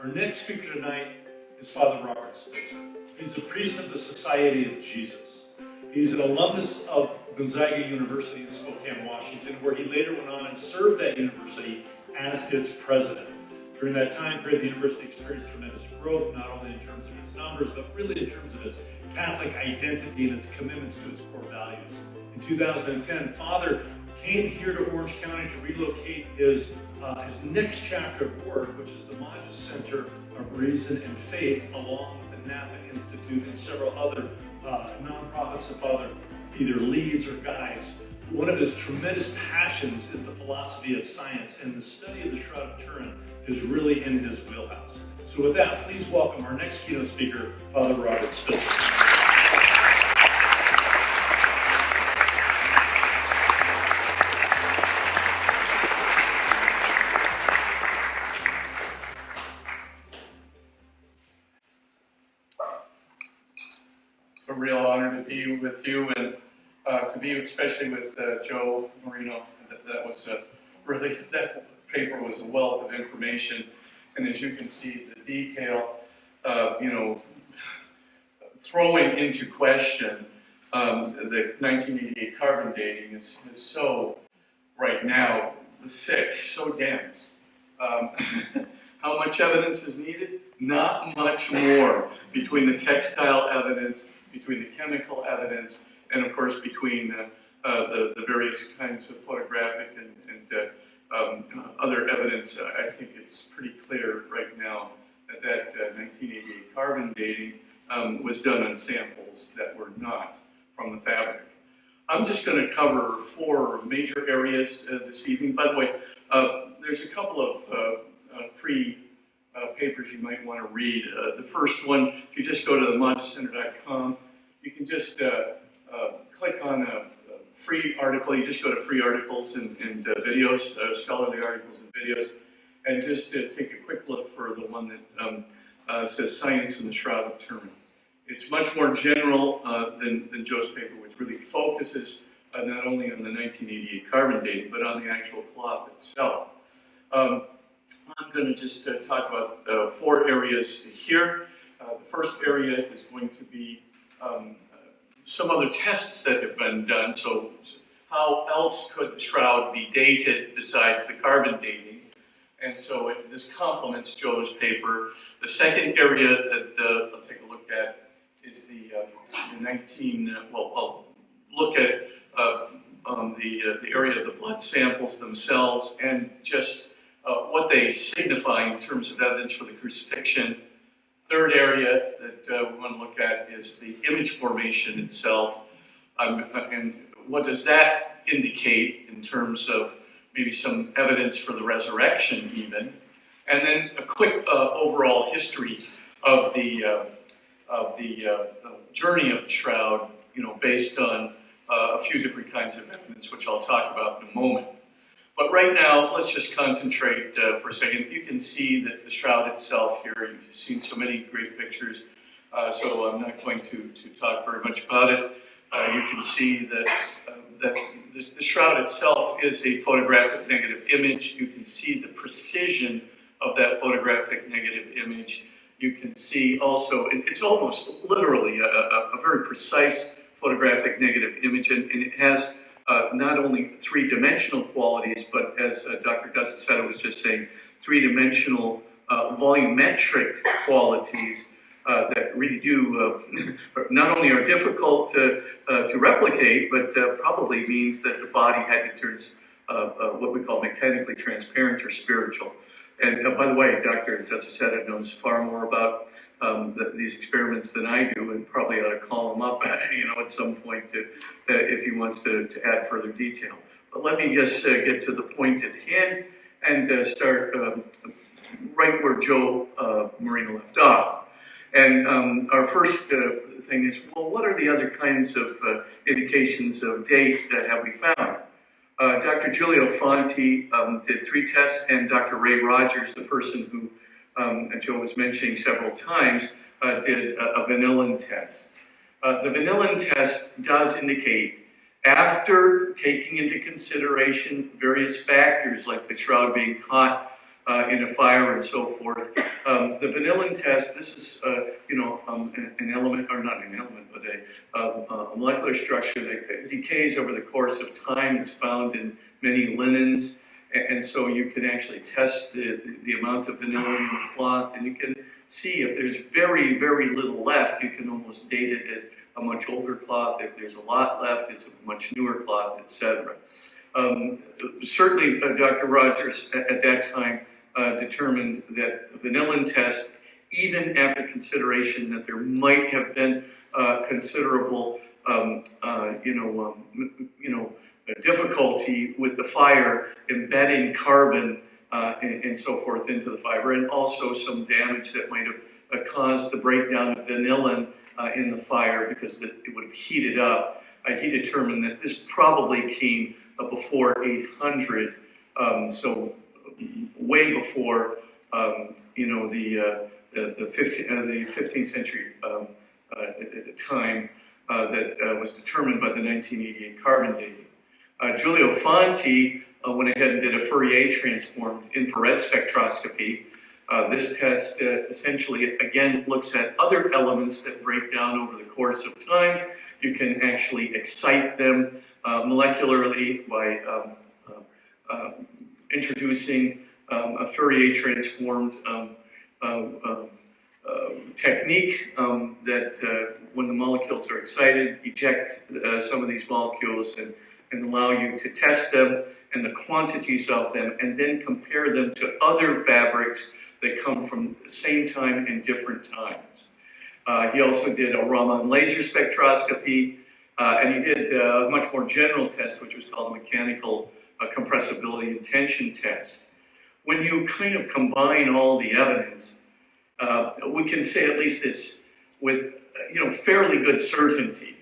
Our next speaker tonight is Father Robert Spitzer. He's a priest of the Society of Jesus. He's an alumnus of Gonzaga University in Spokane, Washington, where he later went on and served that university as its president. During that time period, the university experienced tremendous growth, not only in terms of its numbers, but really in terms of its Catholic identity and its commitments to its core values. In 2010, Father came here to Orange County to relocate his next chapter of work, which is the Magis Center of Reason and Faith, along with the Napa Institute and several other nonprofits that Father either leads or guides. One of his tremendous passions is the philosophy of science, and the study of the Shroud of Turin is really in his wheelhouse. So with that, please welcome our next keynote speaker, Father Robert Spitzer. It's a real honor to be with you and to be especially with Joe Marino. That paper was a wealth of information, and as you can see, the detail, throwing into question the 1988 carbon dating is so, right now, thick, so dense. How much evidence is needed? Not much more between the textile evidence, between the chemical evidence, and of course between the various kinds of photographic and other evidence. I think it's pretty clear right now that 1988 carbon dating was done on samples that were not from the fabric. I'm just going to cover 4 major areas this evening. By the way, there's a couple of free papers you might want to read. The first one, if you just go to themonticenter.com, you can just click on a free article. You just go to free articles and videos, scholarly articles and videos, and just take a quick look for the one that says Science in the Shroud of Turin. It's much more general than Joe's paper, which really focuses not only on the 1988 carbon dating, but on the actual cloth itself. I'm going to just talk about 4 areas here. The first area is going to be some other tests that have been done. So how else could the shroud be dated besides the carbon dating? And so this complements Joe's paper. The second area that I'll take a look at is the I'll look at the area of the blood samples themselves and just what they signify in terms of evidence for the crucifixion. Third area that we want to look at is the image formation itself, and what does that indicate in terms of maybe some evidence for the resurrection even, and then a quick overall history of the journey of the shroud, based on a few different kinds of evidence, which I'll talk about in a moment. But right now, let's just concentrate for a second. You can see that the shroud itself here, you've seen so many great pictures, so I'm not going to talk very much about it. You can see that the shroud itself is a photographic negative image. You can see the precision of that photographic negative image. You can see also, it's almost literally a very precise photographic negative image, and it has not only 3-dimensional qualities, but as Dr. Gustafsson was just saying, 3-dimensional volumetric qualities that really do, not only are difficult to replicate, but probably means that the body had to turn what we call mechanically transparent or spiritual. And by the way, Dr. Gustafsson knows far more about these experiments than I do, and probably ought to call him up at some point if he wants to add further detail. But let me just get to the point at hand and start right where Joe Marino left off. And our first thing is, well, what are the other kinds of indications of date that have we found? Dr. Giulio Fonti did 3 tests, and Dr. Ray Rogers, the person who Joe was mentioning several times, did a vanillin test. The vanillin test does indicate, after taking into consideration various factors like the shroud being caught in a fire and so forth. The vanillin test, this is, an element, or not an element, but a molecular structure that decays over the course of time. It's found in many linens, and so you can actually test the amount of vanillin in the cloth, and you can see if there's very, very little left, you can almost date it as a much older cloth. If there's a lot left, it's a much newer cloth, etc. Certainly, Dr. Rogers at that time determined that the vanillin test, even after consideration that there might have been considerable, difficulty with the fire embedding carbon and so forth into the fiber, and also some damage that might have caused the breakdown of vanillin in the fire because it would have heated up. He determined that this probably came before 800, so way before the 15th century time that was determined by the 1988 carbon dating. Giulio Fanti went ahead and did a Fourier-transformed infrared spectroscopy. This test essentially, again, looks at other elements that break down over the course of time. You can actually excite them molecularly by introducing a Fourier-transformed technique that when the molecules are excited, eject some of these molecules and allow you to test them and the quantities of them, and then compare them to other fabrics that come from the same time and different times. He also did a Raman laser spectroscopy, and he did a much more general test, which was called a mechanical compressibility and tension test. When you kind of combine all the evidence, we can say at least this with fairly good certainty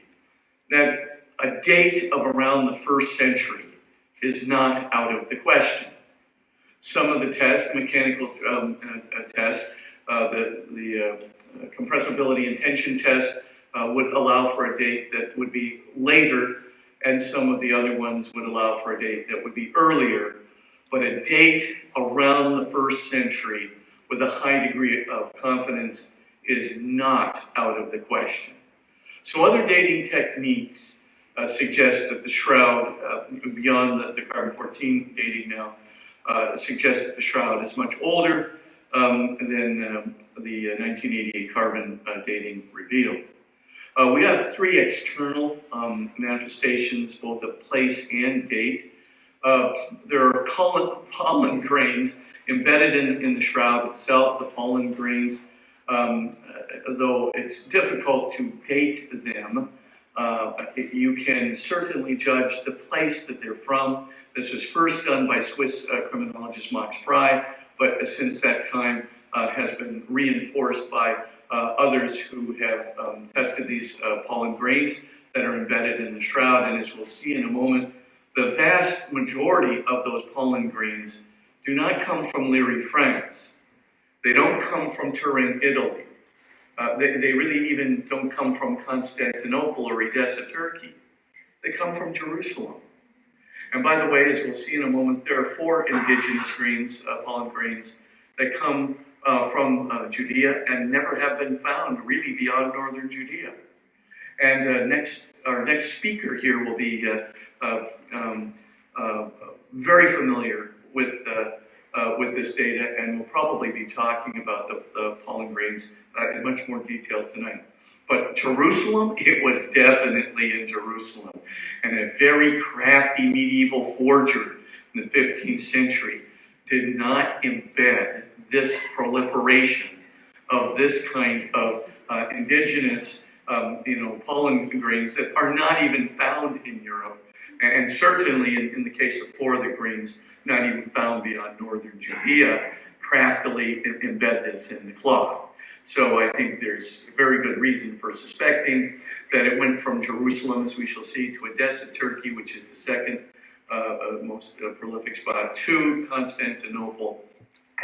that a date of around the 1st century is not out of the question. Some of the tests, mechanical tests, the compressibility and tension test would allow for a date that would be later, and some of the other ones would allow for a date that would be earlier. But a date around the 1st century with a high degree of confidence is not out of the question. So other dating techniques suggest that the Shroud, beyond the carbon-14 dating now, suggests that the Shroud is much older than the 1988 carbon dating revealed. We have 3 external manifestations, both of place and date. There are pollen grains embedded in the Shroud itself, the pollen grains, though it's difficult to date them. You can certainly judge the place that they're from. This was first done by Swiss criminologist Max Frey, but since that time has been reinforced by others who have tested these pollen grains that are embedded in the Shroud. And as we'll see in a moment, the vast majority of those pollen grains do not come from Liri, France. They don't come from Turin, Italy. They really even don't come from Constantinople or Edessa, Turkey. They come from Jerusalem. And by the way, as we'll see in a moment, there are 4 indigenous grains, pollen grains, that come from Judea and never have been found really beyond northern Judea. And our next speaker here will be very familiar with this data, and we'll probably be talking about the pollen grains in much more detail tonight. But Jerusalem, it was definitely in Jerusalem. And a very crafty medieval forger in the 15th century did not embed this proliferation of this kind of indigenous pollen grains that are not even found in Europe. And certainly in the case of 4 of the grains, not even found beyond northern Judea, craftily embed this in the cloth. So I think there's very good reason for suspecting that it went from Jerusalem, as we shall see, to Edessa, Turkey, which is the second most prolific spot, to Constantinople,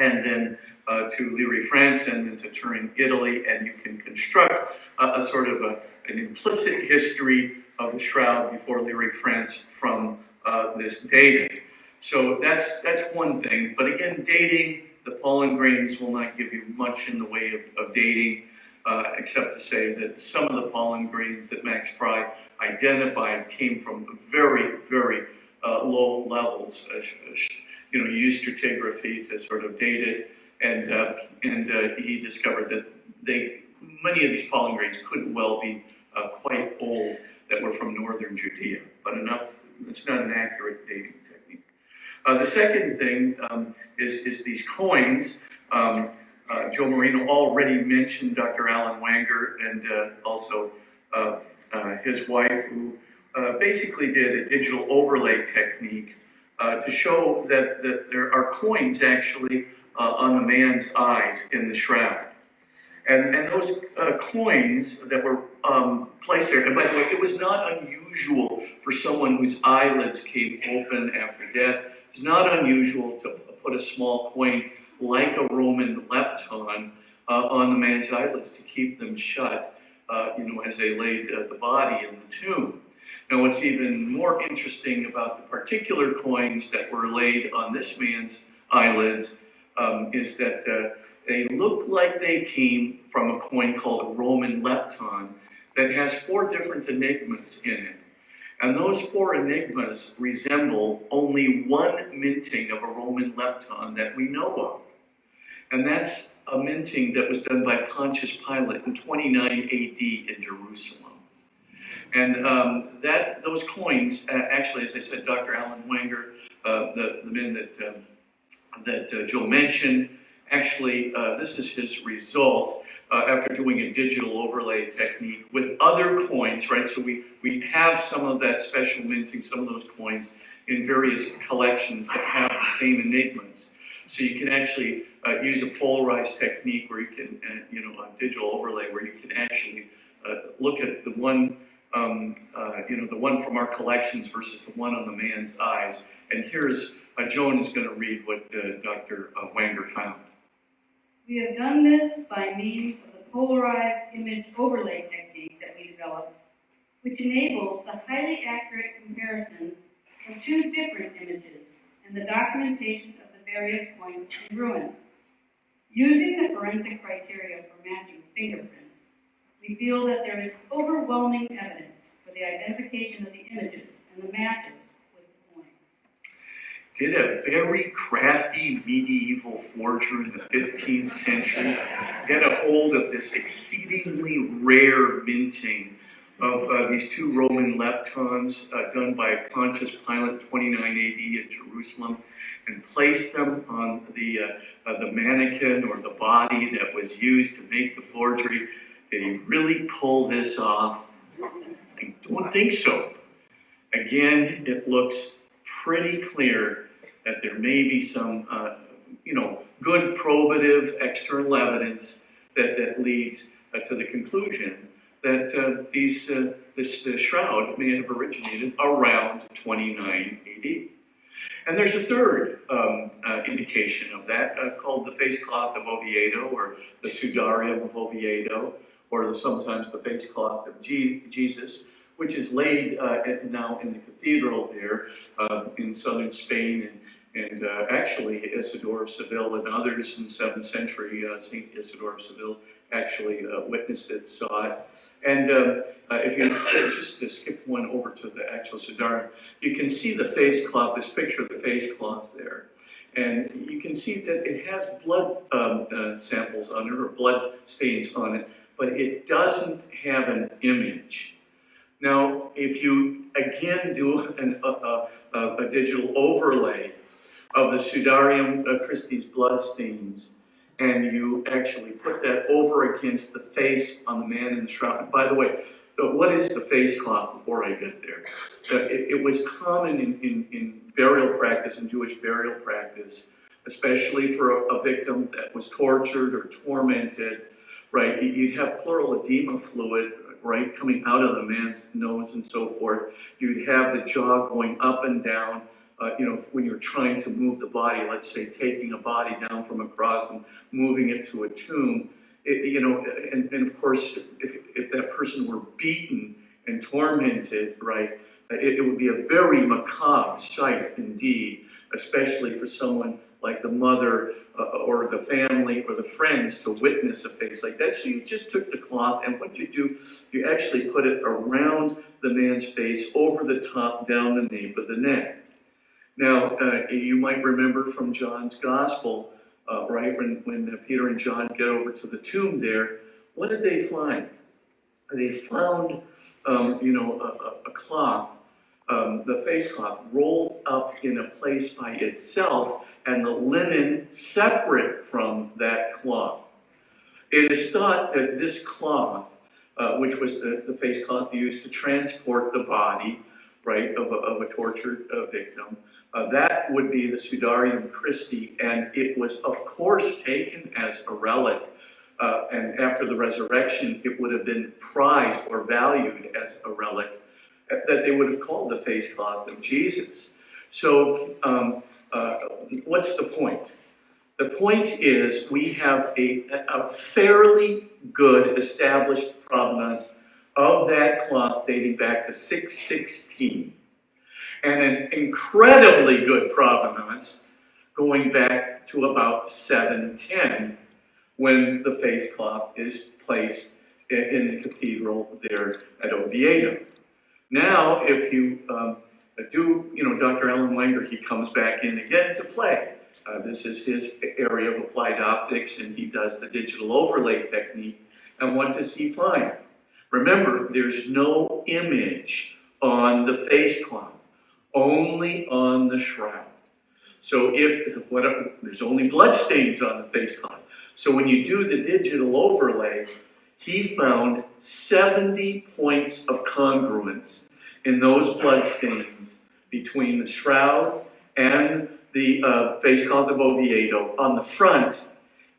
and then to Liri, France, and then to Turin, Italy. And you can construct a sort of an implicit history of the Shroud before Liri, France from this dating. So that's one thing. But again, dating the pollen grains will not give you much in the way of dating, except to say that some of the pollen grains that Max Fry identified came from very, very low levels. You used stratigraphy to sort of date it, and he discovered that many of these pollen grains could well be quite old, that were from northern Judea, but it's not an accurate dating technique. The second thing is these coins. Joe Marino already mentioned Dr. Alan Wanger and also his wife, who basically did a digital overlay technique to show that there are coins actually on the man's eyes in the shroud. And those coins that were placed there, and by the way, it was not unusual for someone whose eyelids came open after death. It's not unusual to put a small coin like a Roman lepton on the man's eyelids to keep them shut, as they laid the body in the tomb. Now, what's even more interesting about the particular coins that were laid on this man's eyelids is that they look like they came from a coin called a Roman lepton that has 4 different enigmas in it. And those 4 enigmas resemble only one minting of a Roman lepton that we know of. And that's a minting that was done by Pontius Pilate in 29 AD in Jerusalem. And those coins, actually, as I said, Dr. Alan Wanger, the man that Joe mentioned, actually, this is his result after doing a digital overlay technique with other coins, right? So we have some of that special minting, some of those coins in various collections that have the same enigmas. So you can actually use a polarized technique where you can, a digital overlay where you can actually look at the one, the one from our collections versus the one on the man's eyes. And here's, Joan is going to read what Dr. Wanger found. We have done this by means of the polarized image overlay technique that we developed, which enables the highly accurate comparison of 2 different images and the documentation of the various coins and ruins. Using the forensic criteria for matching fingerprints, we feel that there is overwhelming evidence for the identification of the images and the matches with the coins. Did a very crafty medieval forger in the 15th century get a hold of this exceedingly rare minting of these 2 Roman leptons done by Pontius Pilate, 29 AD in Jerusalem, and placed them on the mannequin or the body that was used to make the forgery? Did he really pull this off? I don't think so. Again, it looks pretty clear that there may be some, good probative external evidence that leads to the conclusion that this shroud may have originated around 29 AD. And there's a third indication of that called the face cloth of Oviedo, or the sudarium of Oviedo, or sometimes the face cloth of Jesus, which is laid now in the cathedral there in southern Spain, and actually Isidore of Seville and others in the 7th century, St. Isidore of Seville actually witnessed it, saw it. And if you just to skip one over to the actual sudarium, you can see the face cloth, this picture of the face cloth there. And you can see that it has blood samples on it, or blood stains on it, but it doesn't have an image. Now, if you again do a digital overlay of the Sudarium Christi's blood stains, and you actually put that over against the face on the man in the shroud. And by the way, what is the face cloth before I get there? It was common in burial practice, in Jewish burial practice, especially for a victim that was tortured or tormented, right? You'd have pleural edema fluid, right, coming out of the man's nose and so forth. You'd have the jaw going up and down, when you're trying to move the body, let's say taking a body down from a cross and moving it to a tomb, and of course, if that person were beaten and tormented, right, it would be a very macabre sight indeed, especially for someone like the mother or the family or the friends to witness a face like that. So you just took the cloth, and what you do, you actually put it around the man's face, over the top, down the nape of the neck. Now, you might remember from John's Gospel, right, when Peter and John get over to the tomb there, what did they find? They found, a cloth, the face cloth, rolled up in a place by itself, and the linen separate from that cloth. It is thought that this cloth, which was the face cloth used to transport the body, right, of a tortured victim, that would be the Sudarium Christi, and it was, of course, taken as a relic. And after the resurrection, it would have been prized or valued as a relic that they would have called the face cloth of Jesus. So, what's the point? The point is we have a fairly good established provenance of that cloth dating back to 616, and an incredibly good provenance going back to about 710, when the face cloth is placed in the cathedral there at Oviedo. Now, if you Dr. Alan Wenger, he comes back in again to play. This is his area of applied optics, and he does the digital overlay technique. And what does he find? Remember, there's no image on the face cloth, only on the shroud. So there's only blood stains on the face cloth. So when you do the digital overlay, he found 70 points of congruence in those blood stains between the shroud and the face cloth of Oviedo on the front,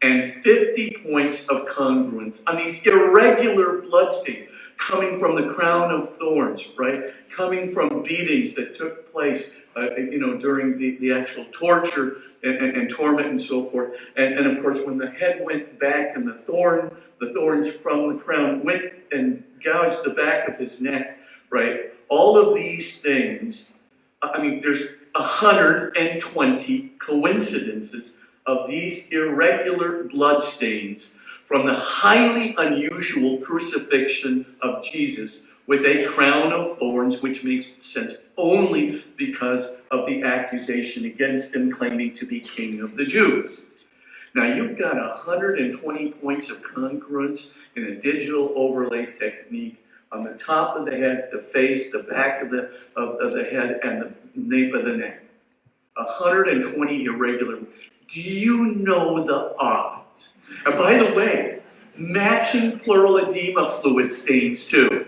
and 50 points of congruence on these irregular blood stains coming from the crown of thorns, right? Coming from beatings that took place, during the actual torture and torment and so forth. And of course, when the head went back and the thorns from the crown went and gouged the back of his neck, right? All of these things, there's 120 coincidences of these irregular blood stains from the highly unusual crucifixion of Jesus with a crown of thorns, which makes sense only because of the accusation against him claiming to be king of the Jews. Now, you've got 120 points of congruence in a digital overlay technique on the top of the head, the face, the back of the head, and the nape of the neck. 120 irregular. Do you know the odds? And by the way, matching pleural edema fluid stains too.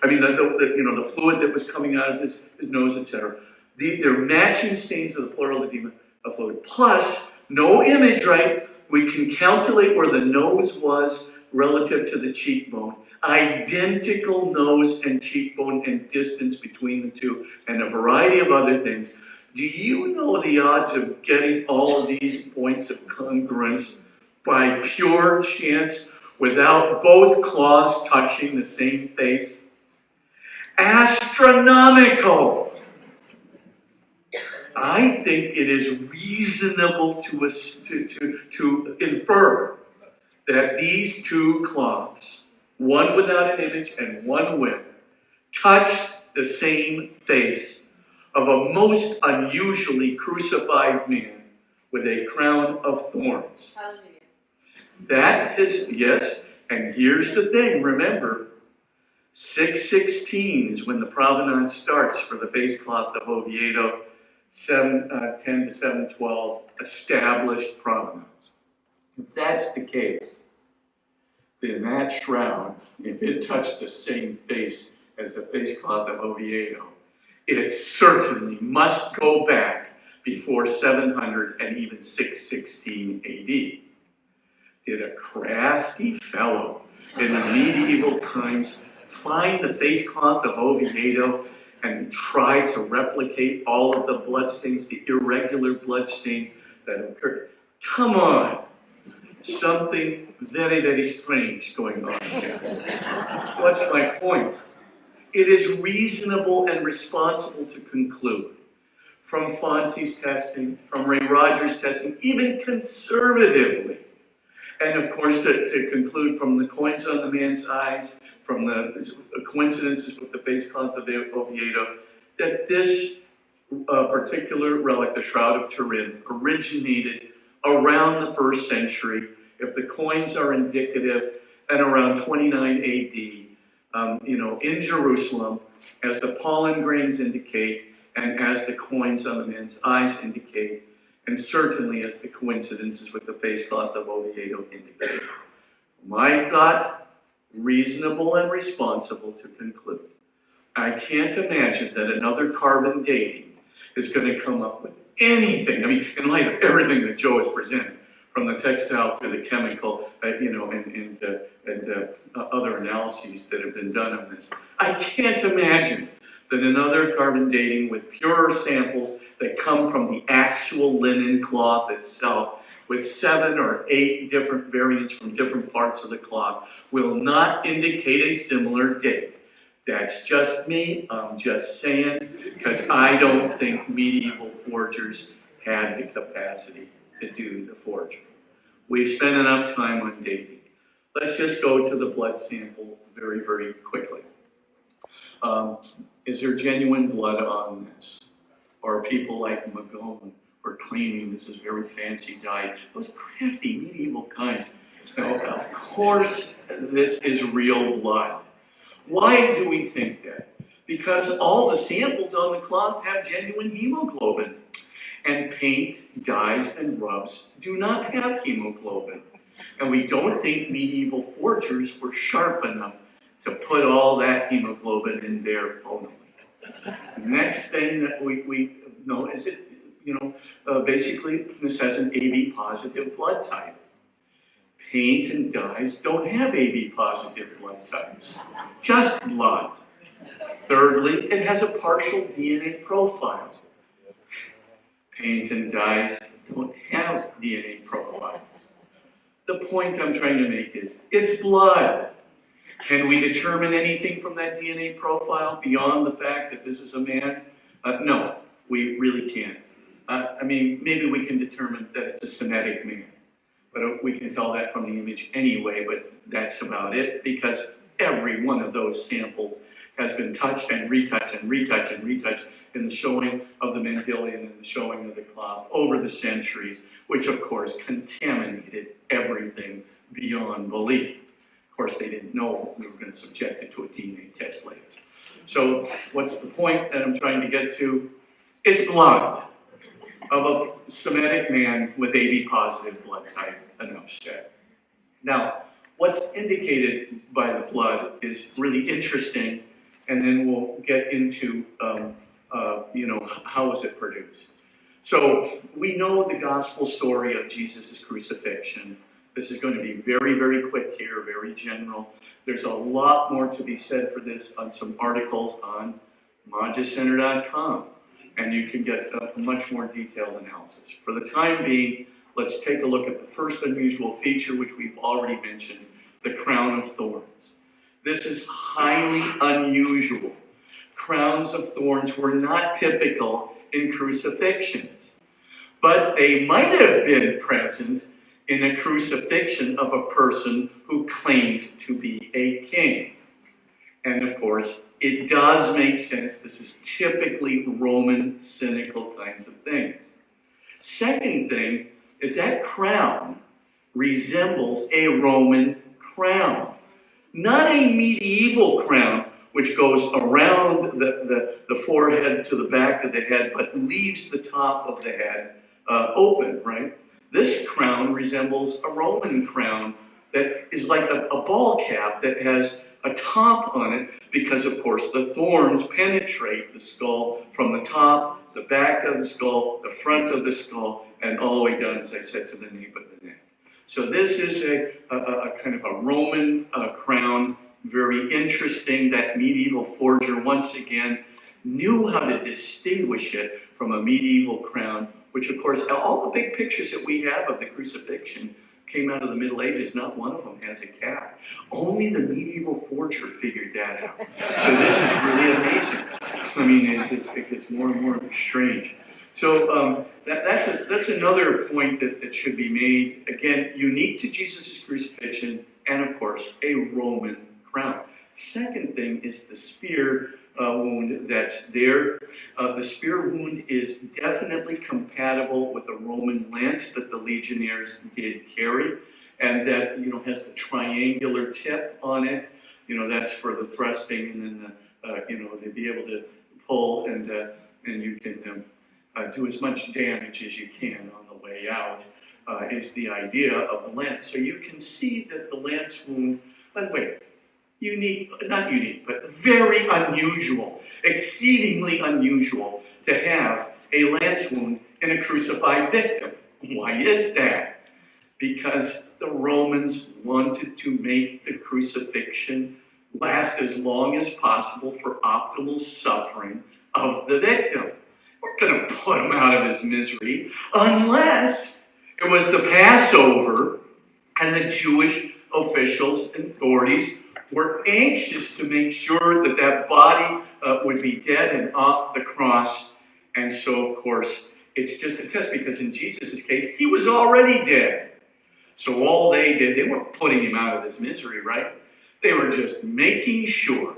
The fluid that was coming out of his nose, etc. They're matching stains of the pleural edema fluid. Plus, no image, right? We can calculate where the nose was relative to the cheekbone. Identical nose and cheekbone and distance between the two, and a variety of other things. Do you know the odds of getting all of these points of congruence by pure chance without both claws touching the same face? Astronomical! I think it is reasonable to infer that these two cloths, one without an image and one with, touch the same face of a most unusually crucified man with a crown of thorns. Hallelujah. That is, yes, and here's the thing, remember, 616 is when the provenance starts for the face cloth of Oviedo, 710 to 712, established provenance. If that's the case, then that shroud, if it touched the same face as the face cloth of Oviedo, it certainly must go back before 700 and even 616 AD. Did a crafty fellow in the medieval times find the face cloth of Oviedo and try to replicate all of the bloodstains, the irregular bloodstains that occurred? Come on! Something very, very strange going on here. What's my point? It is reasonable and responsible to conclude from Fonte's testing, from Ray Rogers' testing, even conservatively. And of course, to conclude from the coins on the man's eyes, from the coincidences with the face cloth of Oviedo, that this particular relic, the Shroud of Turin, originated around the 1st century, if the coins are indicative, and around 29 AD, in Jerusalem, as the pollen grains indicate, and as the coins on the man's eyes indicate, and certainly as the coincidences with the face cloth of Oviedo indicate. My thought, reasonable and responsible to conclude. I can't imagine that another carbon dating is going to come up with anything. I mean, in light of everything that Joe has presented, from the textile to the chemical, and other analyses that have been done on this, I can't imagine that another carbon dating with purer samples that come from the actual linen cloth itself, with 7 or 8 different variants from different parts of the cloth, will not indicate a similar date. That's just me, I'm just saying, because I don't think medieval forgers had the capacity to do the forgery. We've spent enough time on dating. Let's just go to the blood sample very, very quickly. Is there genuine blood on this? Or are people like Magone are claiming this is very fancy dye? Those crafty medieval guys. So of course, this is real blood. Why do we think that? Because all the samples on the cloth have genuine hemoglobin. And paint, dyes, and rubs do not have hemoglobin. And we don't think medieval forgers were sharp enough to put all that hemoglobin in there phonally. Next thing that we know is that, basically this has an AB positive blood type. Paint and dyes don't have AB positive blood types, just blood. Thirdly, it has a partial DNA profile. Paint and dyes don't have DNA profiles. The point I'm trying to make is, it's blood. Can we determine anything from that DNA profile beyond the fact that this is a man? No, we really can't. I mean, maybe we can determine that it's a Semitic man, but we can tell that from the image anyway, but that's about it, because every one of those samples has been touched and retouched and retouched and retouched in the showing of the Mendelian and the showing of the cloth over the centuries, which of course contaminated everything beyond belief. Of course, they didn't know we were going to subject it to a DNA test later. So what's the point that I'm trying to get to? It's blood of a Semitic man with AB positive blood type, enough said. Now, what's indicated by the blood is really interesting, and then we'll get into how is it produced. So we know the gospel story of Jesus' crucifixion. This is going to be very, very quick here, very general. There's a lot more to be said for this on some articles on magicenter.com, and you can get a much more detailed analysis. For the time being, let's take a look at the first unusual feature, which we've already mentioned, the crown of thorns. This is highly unusual. Crowns of thorns were not typical in crucifixions, but they might have been present in a crucifixion of a person who claimed to be a king. And of course, it does make sense. This is typically Roman cynical kinds of things. Second thing is that crown resembles a Roman crown, not a medieval crown which goes around the forehead to the back of the head, but leaves the top of the head open, right? This crown resembles a Roman crown that is like a ball cap that has a top on it, because of course the thorns penetrate the skull from the top, the back of the skull, the front of the skull, and all the way down, as I said, to the nape of the neck. So this is a kind of a Roman crown. Very interesting that medieval forger, once again, knew how to distinguish it from a medieval crown, which of course, all the big pictures that we have of the crucifixion came out of the Middle Ages. Not one of them has a cap. Only the medieval forger figured that out. So this is really amazing. I mean, it gets more and more strange. So that's another point that should be made. Again, unique to Jesus' crucifixion, and of course, a Roman crown. Second thing is the spear wound that's there. The spear wound is definitely compatible with the Roman lance that the legionnaires did carry, and that has the triangular tip on it. That's for the thrusting, and then to be able to pull, and you can do as much damage as you can on the way out. Is the idea of the lance. So you can see that the lance wound, by the way, not unique, but very unusual, exceedingly unusual to have a lance wound in a crucified victim. Why is that? Because the Romans wanted to make the crucifixion last as long as possible for optimal suffering of the victim. We're going to put him out of his misery unless it was the Passover and the Jewish officials and authorities were anxious to make sure that that body would be dead and off the cross. And so, of course, it's just a test, because in Jesus' case, he was already dead. So all they did, they weren't putting him out of his misery, right? They were just making sure.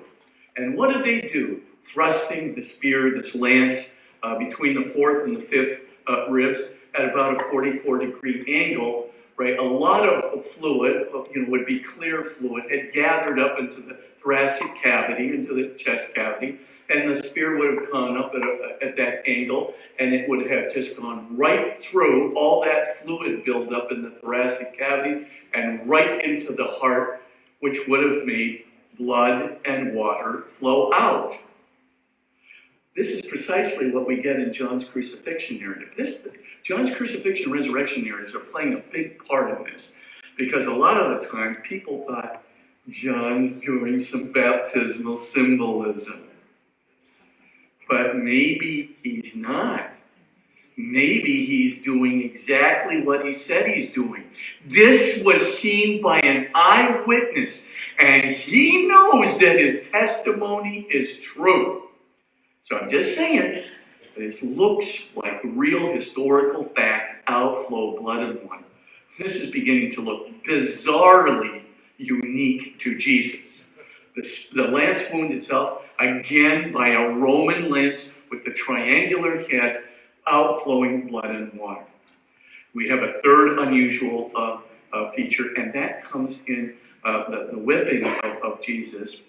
And what did they do? Thrusting the spear, this lance, between the fourth and the fifth ribs at about a 44-degree angle, right? A lot of fluid, would be clear fluid, had gathered up into the thoracic cavity, into the chest cavity, and the spear would have gone up at that angle, and it would have just gone right through all that fluid buildup in the thoracic cavity and right into the heart, which would have made blood and water flow out. This is precisely what we get in John's crucifixion narrative. John's crucifixion and resurrection narratives are playing a big part in this, because a lot of the time people thought John's doing some baptismal symbolism. But maybe he's not. Maybe he's doing exactly what he said he's doing. This was seen by an eyewitness, and he knows that his testimony is true. So I'm just saying, this looks like real historical fact, outflow blood and water. This is beginning to look bizarrely unique to Jesus. The lance wound itself, again by a Roman lance with the triangular head, outflowing blood and water. We have a third unusual feature, and that comes in the whipping of Jesus.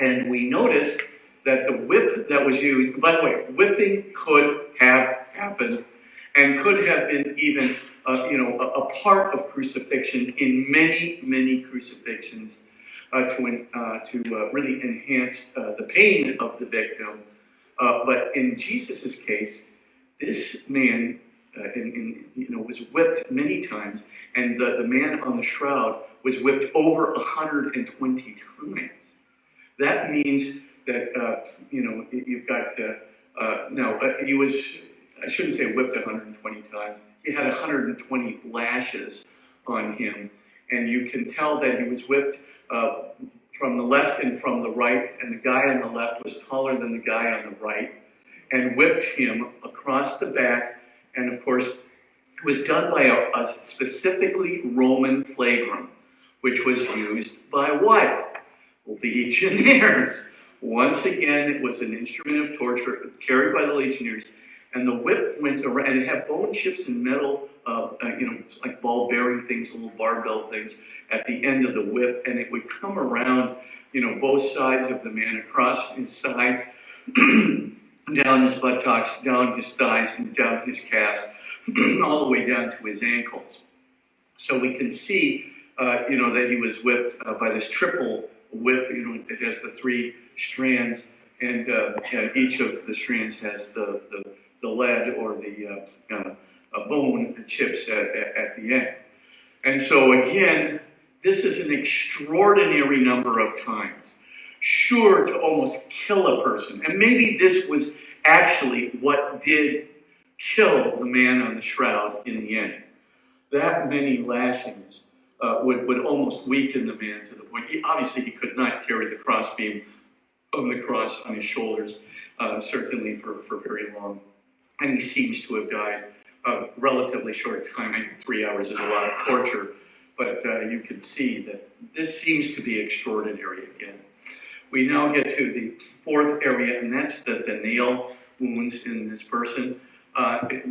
And we notice that the whip that was used, by the way, whipping could have happened and could have been even, a part of crucifixion in many, many crucifixions to really enhance the pain of the victim. But in Jesus's case, this man was whipped many times, and the man on the shroud was whipped over 120 times. That means that, you've got, he was, I shouldn't say whipped 120 times. He had 120 lashes on him. And you can tell that he was whipped from the left and from the right. And the guy on the left was taller than the guy on the right, and whipped him across the back. And of course, it was done by a specifically Roman flagrum, which was used by what? Legionnaires. Once again, it was an instrument of torture carried by the legionnaires, and the whip went around, and it had bone chips and metal, like ball-bearing things, little barbell things at the end of the whip, and it would come around, both sides of the man, across his sides, down his buttocks, down his thighs, and down his calves, all the way down to his ankles. So we can see, that he was whipped by this triple whip. It has the three strands, and each of the strands has the lead or the bone chips at the end. And so again, this is an extraordinary number of times, sure to almost kill a person. And maybe this was actually what did kill the man on the shroud in the end. That many lashings would almost weaken the man to the point. Obviously, he could not carry the crossbeam of the cross on his shoulders, certainly for very long. and he seems to have died a relatively short time. I think 3 hours is a lot of torture, but you can see that this seems to be extraordinary again. We now get to the fourth area, and that's the nail wounds in this person.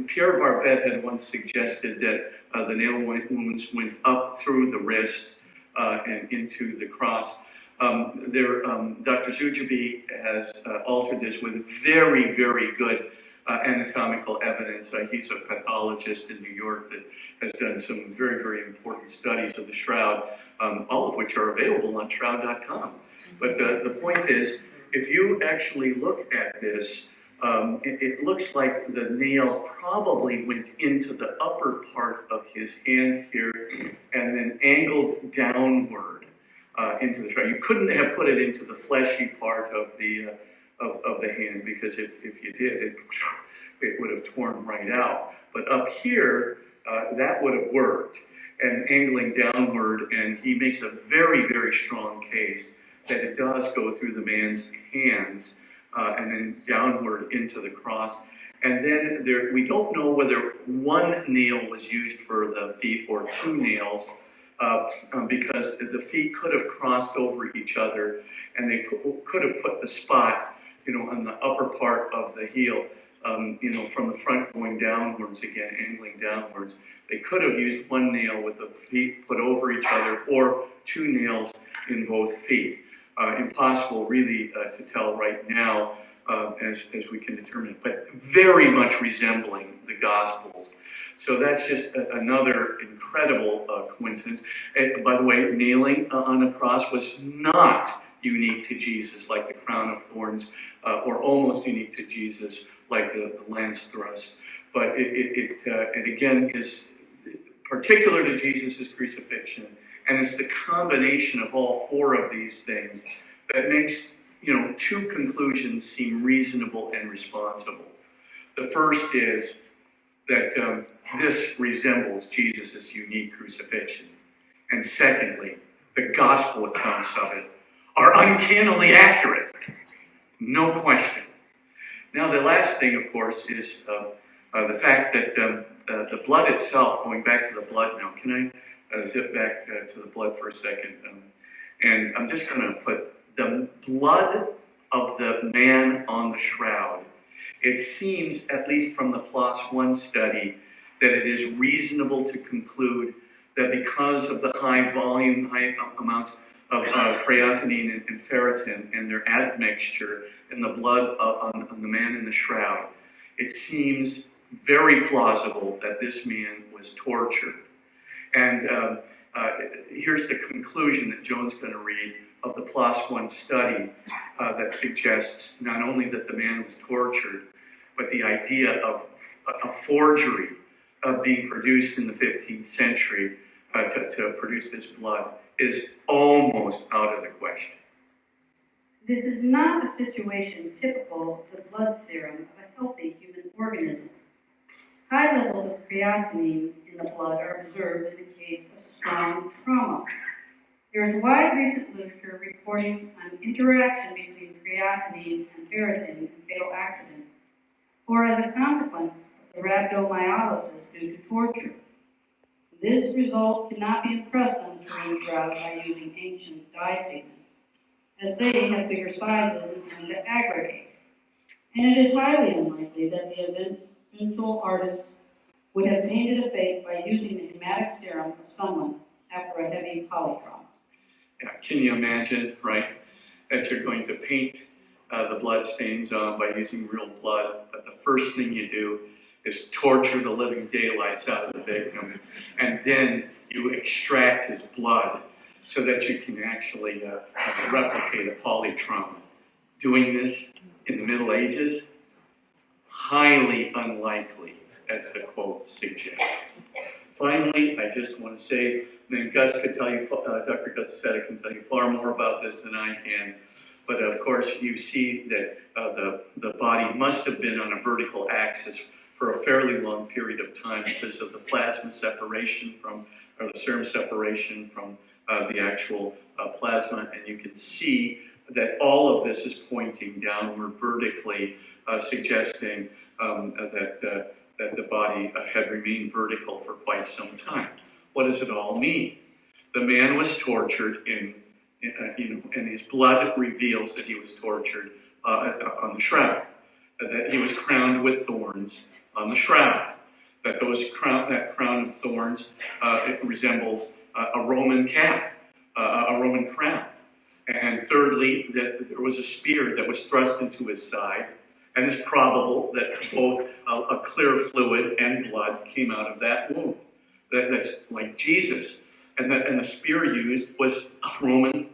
Pierre Barbet had once suggested that the nail wounds went up through the wrist and into the cross. Dr. Zujabi has altered this with very, very good anatomical evidence. He's a pathologist in New York that has done some very, very important studies of the shroud, all of which are available on shroud.com. But the point is, if you actually look at this, it looks like the nail probably went into the upper part of his hand here and then angled downward into the shroud. You couldn't have put it into the fleshy part of the hand, because if you did, it would have torn right out. But up here, that would have worked. And angling downward, and he makes a very, very strong case that it does go through the man's hands and then downward into the cross. And then we don't know whether one nail was used for the feet or two nails, because the feet could have crossed over each other, and they could have put the spot, on the upper part of the heel, from the front going downwards again, angling downwards. They could have used one nail with the feet put over each other, or two nails in both feet. Impossible really to tell right now as we can determine it, but very much resembling the Gospels. So that's just another incredible coincidence. And by the way, nailing on the cross was not unique to Jesus, like the crown of thorns, or almost unique to Jesus, like the lance thrust. But it again is particular to Jesus' crucifixion, and it's the combination of all four of these things that makes two conclusions seem reasonable and responsible. The first is that this resembles Jesus' unique crucifixion. And secondly, the gospel accounts of it are uncannily accurate. No question. Now, the last thing, of course, is the fact that the blood itself, going back to the blood now, can I zip back to the blood for a second? And I'm just going to put the blood of the man on the shroud. It seems, at least from the PLOS One study, that it is reasonable to conclude that because of the high volume, high amounts of creatinine and ferritin and their admixture in the blood on the man in the shroud, it seems very plausible that this man was tortured. And here's the conclusion that Joan's going to read of the PLOS One study that suggests not only that the man was tortured, but the idea of a forgery being produced in the 15th century to produce this blood is almost out of the question. This is not a situation typical of the blood serum of a healthy human organism. High levels of creatinine in the blood are observed in the case of strong trauma. There is wide recent literature reporting an interaction between creatinine and ferritin in fatal accidents, or as a consequence of the rhabdomyolysis due to torture. This result cannot be impressed on the Turin shroud by using ancient dye pigments, as they have bigger sizes and tend to aggregate. And it is highly unlikely that the eventual artist would have painted a face by using the hematic serum of someone after a heavy polytrauma. Yeah, can you imagine, right, that you're going to paint the blood stains on by using real blood, but the first thing you do is torture the living daylights out of the victim, and then you extract his blood so that you can actually replicate a polytrauma. Doing this in the Middle Ages? Highly unlikely, as the quote suggests. Finally, I just want to say, Gus could tell you, Dr. Gus can tell you far more about this than I can, but of course you see that the body must have been on a vertical axis for a fairly long period of time because of the plasma separation from, or the serum separation from the actual plasma, and you can see that all of this is pointing downward vertically, suggesting that the body had remained vertical for quite some time. What does it all mean? The man was tortured, and his blood reveals that he was tortured on the shroud, that he was crowned with thorns on the shroud, that that crown of thorns it resembles a Roman cap, a Roman crown. And thirdly, that there was a spear that was thrust into his side, and it's probable that both a clear fluid and blood came out of that wound. That's like Jesus. And the spear used was a Roman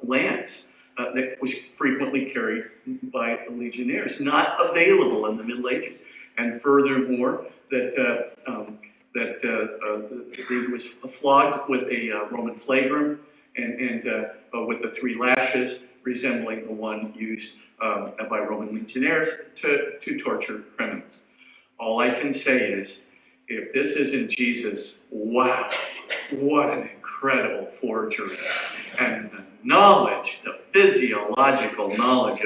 lance that was frequently carried by legionnaires, not available in the Middle Ages. And furthermore, that he was flogged with a Roman flagrum and with the 3 lashes, resembling the one used by Roman legionnaires to torture criminals. All I can say is, if this isn't Jesus, wow, what an incredible forgery. And the knowledge, the physiological knowledge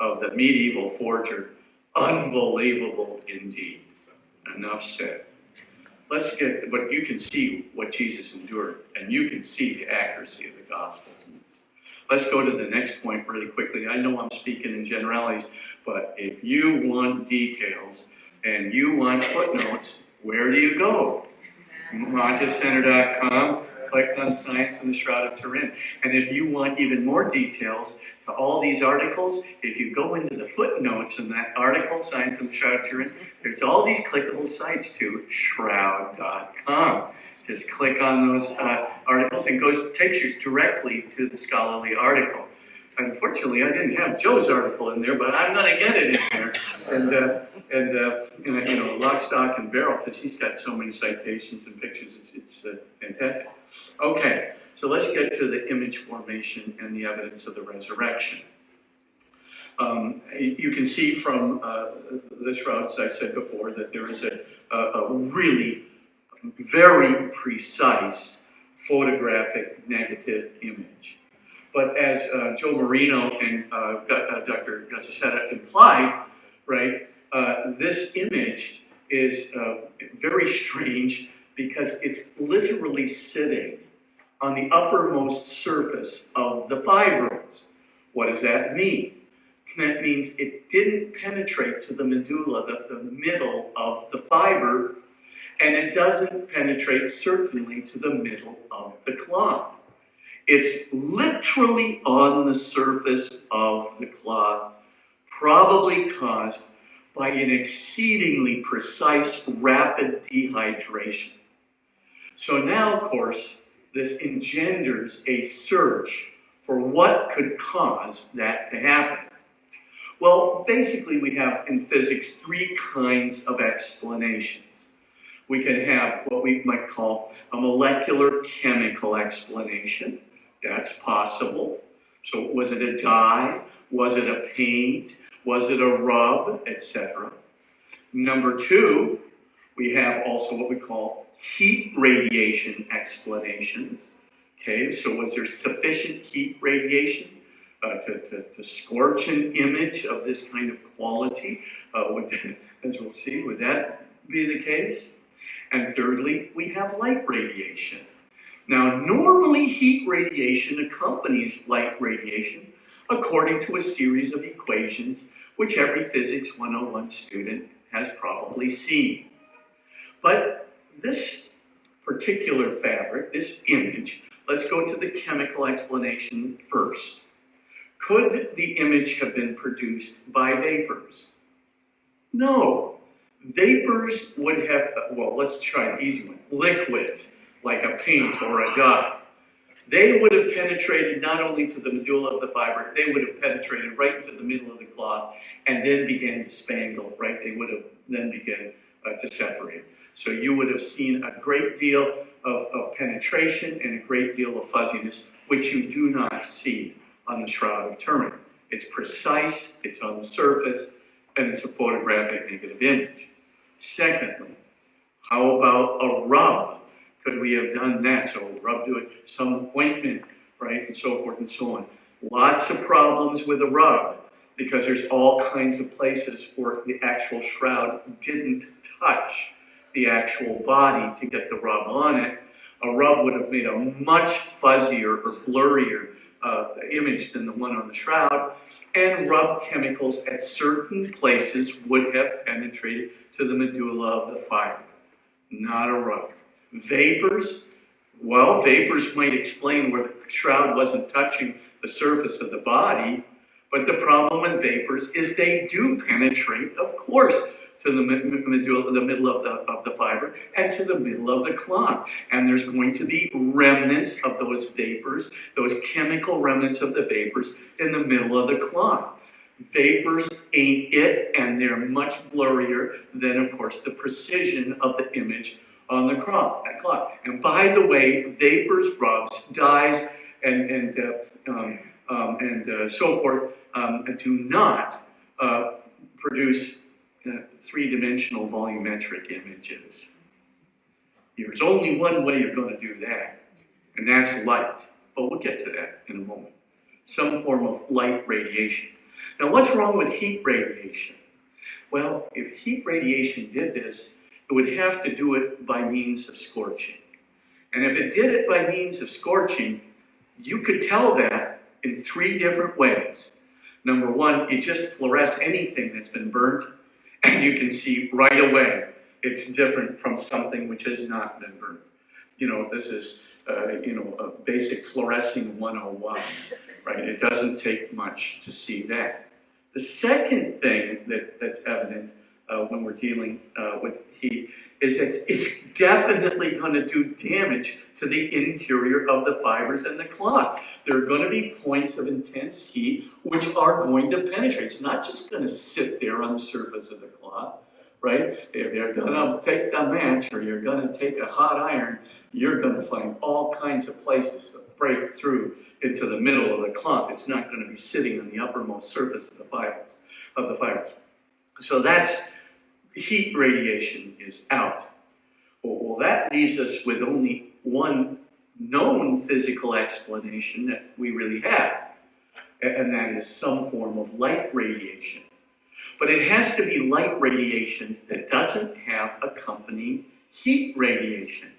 of the medieval forger, unbelievable indeed. Enough said. Let's get, but you can see what Jesus endured, and you can see the accuracy of the Gospels. Let's go to the next point really quickly. I know I'm speaking in generalities, but if you want details and you want footnotes, where do you go? MonteCenter.com, click on Science in the Shroud of Turin. And if you want even more details to all these articles, if you go into the footnotes in that article, Science in the Shroud of Turin, there's all these clickable sites to Shroud.com. Just click on those articles and takes you directly to the scholarly article. Unfortunately, I didn't have Joe's article in there, but I'm going to get it in there. And you know, lock, stock, and barrel, because he's got so many citations and pictures. It's fantastic. Okay, so let's get to the image formation and the evidence of the resurrection. You can see from the shrouds, I said before, that there is a really very precise photographic negative image. But as Joe Marino and Dr. Gazzasetta implied, right, this image is very strange because it's literally sitting on the uppermost surface of the fibrils. What does that mean? That means it didn't penetrate to the medulla, the middle of the fiber, and it doesn't penetrate certainly to the middle of the cloth. It's literally on the surface of the cloth, probably caused by an exceedingly precise rapid dehydration. So now, of course, this engenders a search for what could cause that to happen. Well, basically we have in physics 3 kinds of explanations. We can have what we might call a molecular chemical explanation. That's possible. So was it a dye? Was it a paint? Was it a rub? Etc. Number 2, we have also what we call heat radiation explanations. Okay, so was there sufficient heat radiation to scorch an image of this kind of quality? As we'll see, would that be the case? And thirdly, we have light radiation. Now, normally heat radiation accompanies light radiation according to a series of equations which every Physics 101 student has probably seen. But this particular fabric, this image, let's go to the chemical explanation first. Could the image have been produced by vapors? No. Vapors would have, well, let's try an easy one. Liquids, like a paint or a dye. They would have penetrated not only to the medulla of the fiber, they would have penetrated right into the middle of the cloth and then began to spangle, right? They would have then begun to separate. So you would have seen a great deal of penetration and a great deal of fuzziness, which you do not see on the Shroud of Turin. It's precise, it's on the surface, and it's a photographic negative image. Secondly, how about a rub? Could we have done that? So rub to it, some ointment, right, and so forth and so on. Lots of problems with a rub. because there's all kinds of places where the actual shroud didn't touch the actual body to get the rub on it. A rub would have made a much fuzzier or blurrier image than the one on the shroud, and rub chemicals at certain places would have penetrated to the medulla of the fiber. Not a rub. Vapors, well, vapors might explain where the shroud wasn't touching the surface of the body, but the problem with vapors is they do penetrate, of course, to the medulla, the middle of the fiber, and to the middle of the clot. And there's going to be remnants of those vapors, those chemical remnants of the vapors in the middle of the clot. Vapors ain't it, and they're much blurrier than, of course, the precision of the image on the clot. And by the way, vapors, rubs, dyes, and so forth do not produce three-dimensional volumetric images. There's only one way you're going to do that, and that's light. But we'll get to that in a moment. Some form of light radiation. Now, what's wrong with heat radiation? Well, if heat radiation did this, it would have to do it by means of scorching. And if it did it by means of scorching, you could tell that in three different ways. Number one, you just fluoresce anything that's been burnt, and you can see right away it's different from something which has not been burnt. You know, this is, a basic fluorescing 101, right? It doesn't take much to see that. The second thing that's evident when we're dealing with heat is that it's definitely going to do damage to the interior of the fibers and the clot. There are going to be points of intense heat which are going to penetrate. It's not just going to sit there on the surface of the clot, right? If you're going to take a match or you're going to take a hot iron, you're going to find all kinds of places to break through into the middle of the clot. It's not going to be sitting on the uppermost surface of the fibers. So that's heat radiation is out. Well, that leaves us with only one known physical explanation that we really have, and that is some form of light radiation. But it has to be light radiation that doesn't have accompanying heat radiation.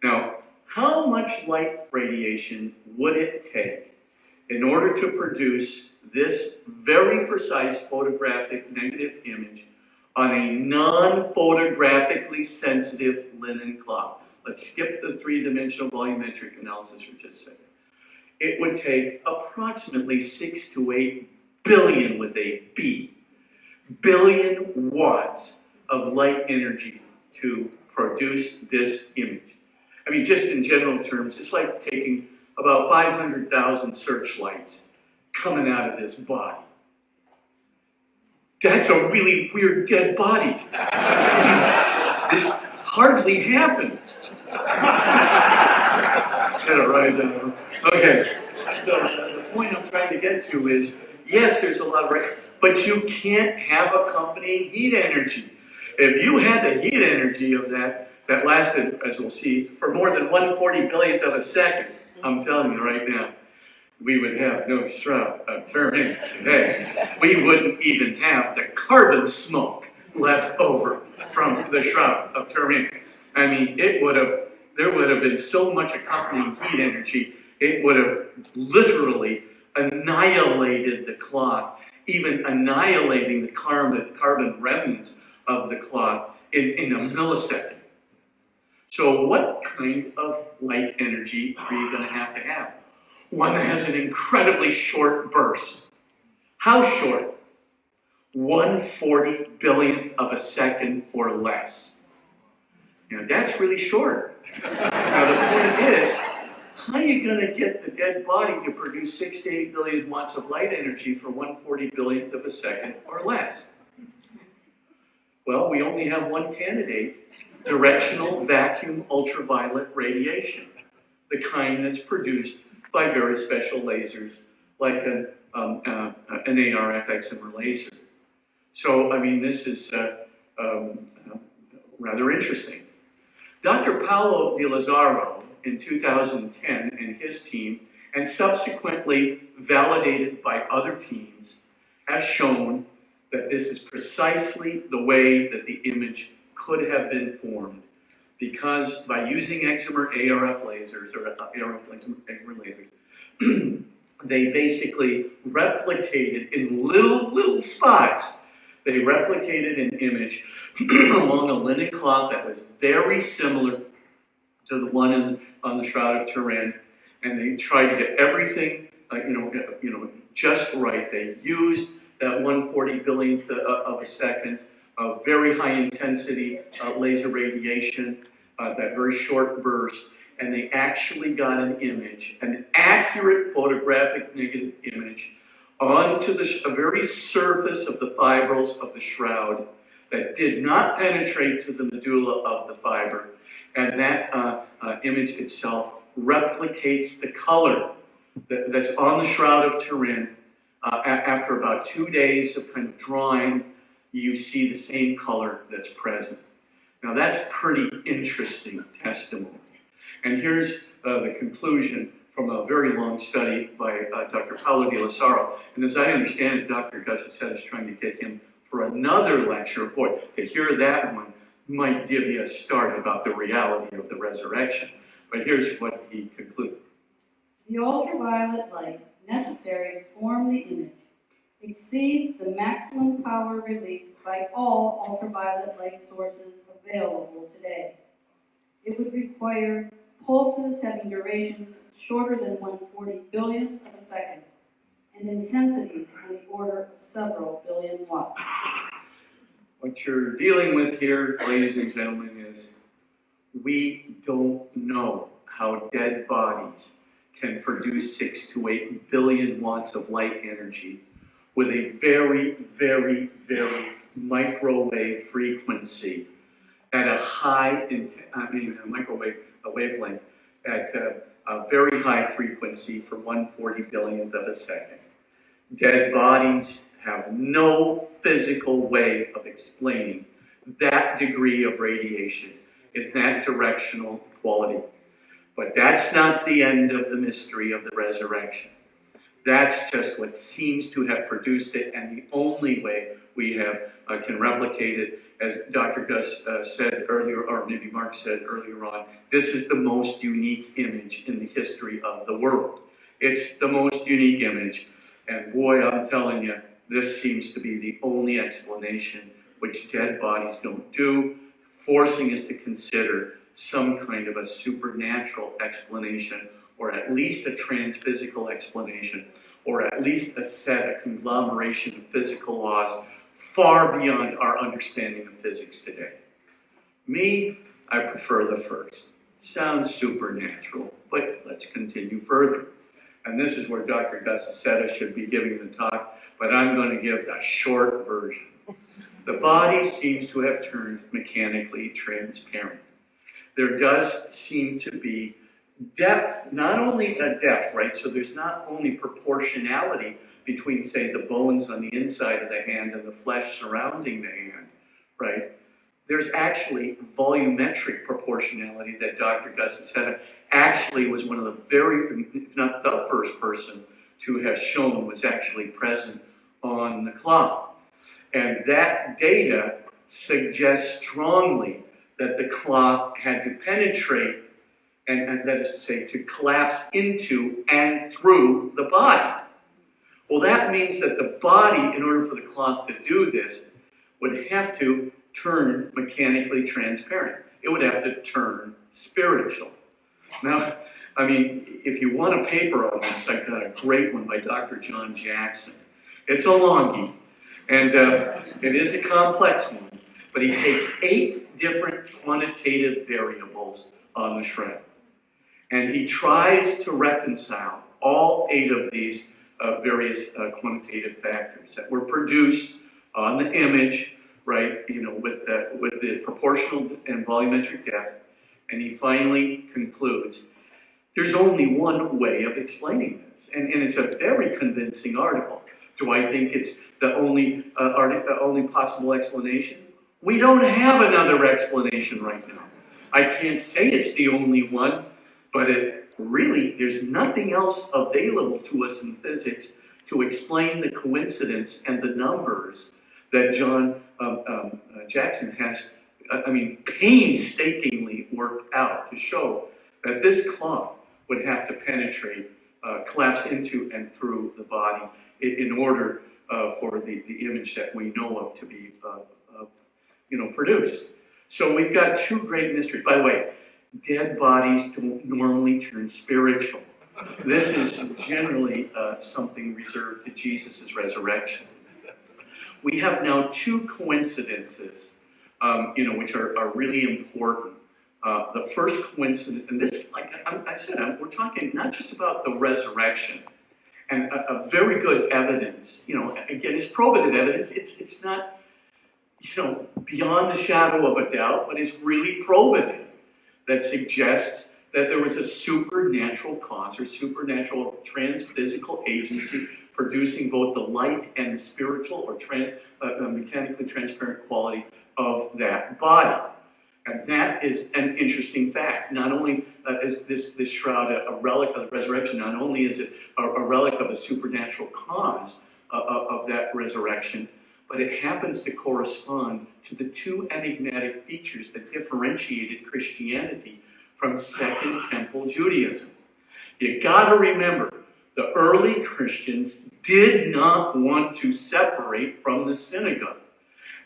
Now, how much light radiation would it take in order to produce this very precise photographic negative image on a non-photographically sensitive linen cloth? Let's skip the three-dimensional volumetric analysis for just a second. It would take approximately 6 to 8 billion, with a B, billion watts of light energy to produce this image. I mean, just in general terms, it's like taking about 500,000 searchlights coming out of this body. That's a really weird dead body. This hardly happens. Okay, so the point I'm trying to get to is, yes, there's a lot of radiation, but you can't have accompanying heat energy. If you had the heat energy of that lasted, as we'll see, for more than 1/40 billionth of a second, I'm telling you right now, we would have no Shroud of Turin today. We wouldn't even have the carbon smoke left over from the Shroud of Turin. I mean, there would have been so much accompanying heat energy, it would have literally annihilated the cloth, even annihilating the carbon remnants of the cloth in a millisecond. So what kind of light energy are you going to have? One that has an incredibly short burst. How short? 1/40 billionth of a second or less. Now that's really short. Now the point is, how are you going to get the dead body to produce 6 to 8 billion watts of light energy for 1/40 billionth of a second or less? Well, we only have one candidate: directional vacuum ultraviolet radiation, the kind that's produced by very special lasers like an ARF excimer laser. So, I mean, this is rather interesting. Dr. Paolo Di Lazzaro in 2010 and his team, and subsequently validated by other teams, have shown that this is precisely the way that the image could have been formed, because by using excimer ARF lasers, or ARF excimer lasers, they basically replicated in little spots. They replicated an image along a linen cloth that was very similar to the one on the Shroud of Turin, and they tried to get everything, just right. They used that 1/40 billionth of a second of very high intensity laser radiation, that very short burst, and they actually got an image, an accurate photographic negative image, onto the very surface of the fibrils of the shroud that did not penetrate to the medulla of the fiber. And that image itself replicates the color that's on the Shroud of Turin. After about 2 days of kind of drawing, you see the same color that's present. Now that's pretty interesting testimony. And here's the conclusion from a very long study by Dr. Paolo Di Lazzaro. And as I understand it, Dr. Gusset is trying to get him for another lecture. Boy, to hear that one might give you a start about the reality of the resurrection. But here's what he concluded. The ultraviolet light necessary to form the image exceeds the maximum power released by all ultraviolet light sources available today. It would require pulses having durations shorter than 1/40 billionth of a second, and intensities on the order of several billion watts. What you're dealing with here, ladies and gentlemen, is we don't know how dead bodies can produce 6 to 8 billion watts of light energy with a very, very, very microwave frequency at a high, a microwave wavelength at a very high frequency for 1/40 billionth of a second. Dead bodies have no physical way of explaining that degree of radiation in that directional quality. But that's not the end of the mystery of the resurrection. That's just what seems to have produced it, and the only way we have can replicate it, as Dr. Gus said earlier, or maybe Mark said earlier on, this is the most unique image in the history of the world. It's the most unique image, and boy, I'm telling you, this seems to be the only explanation which dead bodies don't do, forcing us to consider some kind of a supernatural explanation, or at least a transphysical explanation, or at least a conglomeration of physical laws far beyond our understanding of physics today. Me, I prefer the first. Sounds supernatural, but let's continue further. And this is where Dr. Gusset should be giving the talk, but I'm going to give a short version. The body seems to have turned mechanically transparent. There does seem to be depth, not only a depth, right? So there's not only proportionality between, say, the bones on the inside of the hand and the flesh surrounding the hand, right? There's actually volumetric proportionality that Dr. Gusset actually was one of the very, if not the first person to have shown was actually present on the cloth. And that data suggests strongly that the cloth had to penetrate, and that is to say, to collapse into and through the body. Well, that means that the body, in order for the cloth to do this, would have to turn mechanically transparent. It would have to turn spiritual. Now, I mean, if you want a paper on this, I've got a great one by Dr. John Jackson. It's a longie, and it is a complex one, but he takes 8 different quantitative variables on the shroud, and he tries to reconcile all 8 of these various quantitative factors that were produced on the image, right? You know, with the proportional and volumetric depth, and he finally concludes there's only one way of explaining this, and it's a very convincing article. Do I think it's the only possible explanation? We don't have another explanation right now. I can't say it's the only one, but there's nothing else available to us in physics to explain the coincidence and the numbers that John Jackson has, painstakingly worked out to show that this cloth would have to penetrate, collapse into and through the body in order for the image that we know of to be produced. So we've got two great mysteries. By the way, dead bodies don't normally turn spiritual. This is generally something reserved to Jesus' resurrection. We have now two coincidences, which are really important. The first coincidence, and this, like I said, we're talking not just about the resurrection, and a very good evidence. Again, it's probative evidence. It's not, beyond the shadow of a doubt, but it's really probative that suggests that there was a supernatural cause or supernatural transphysical agency producing both the light and the spiritual or mechanically transparent quality of that body. And that is an interesting fact. Not only is this shroud a relic of the resurrection, not only is it a relic of a supernatural cause of that resurrection, but it happens to correspond to the two enigmatic features that differentiated Christianity from Second Temple Judaism. You gotta remember, the early Christians did not want to separate from the synagogue.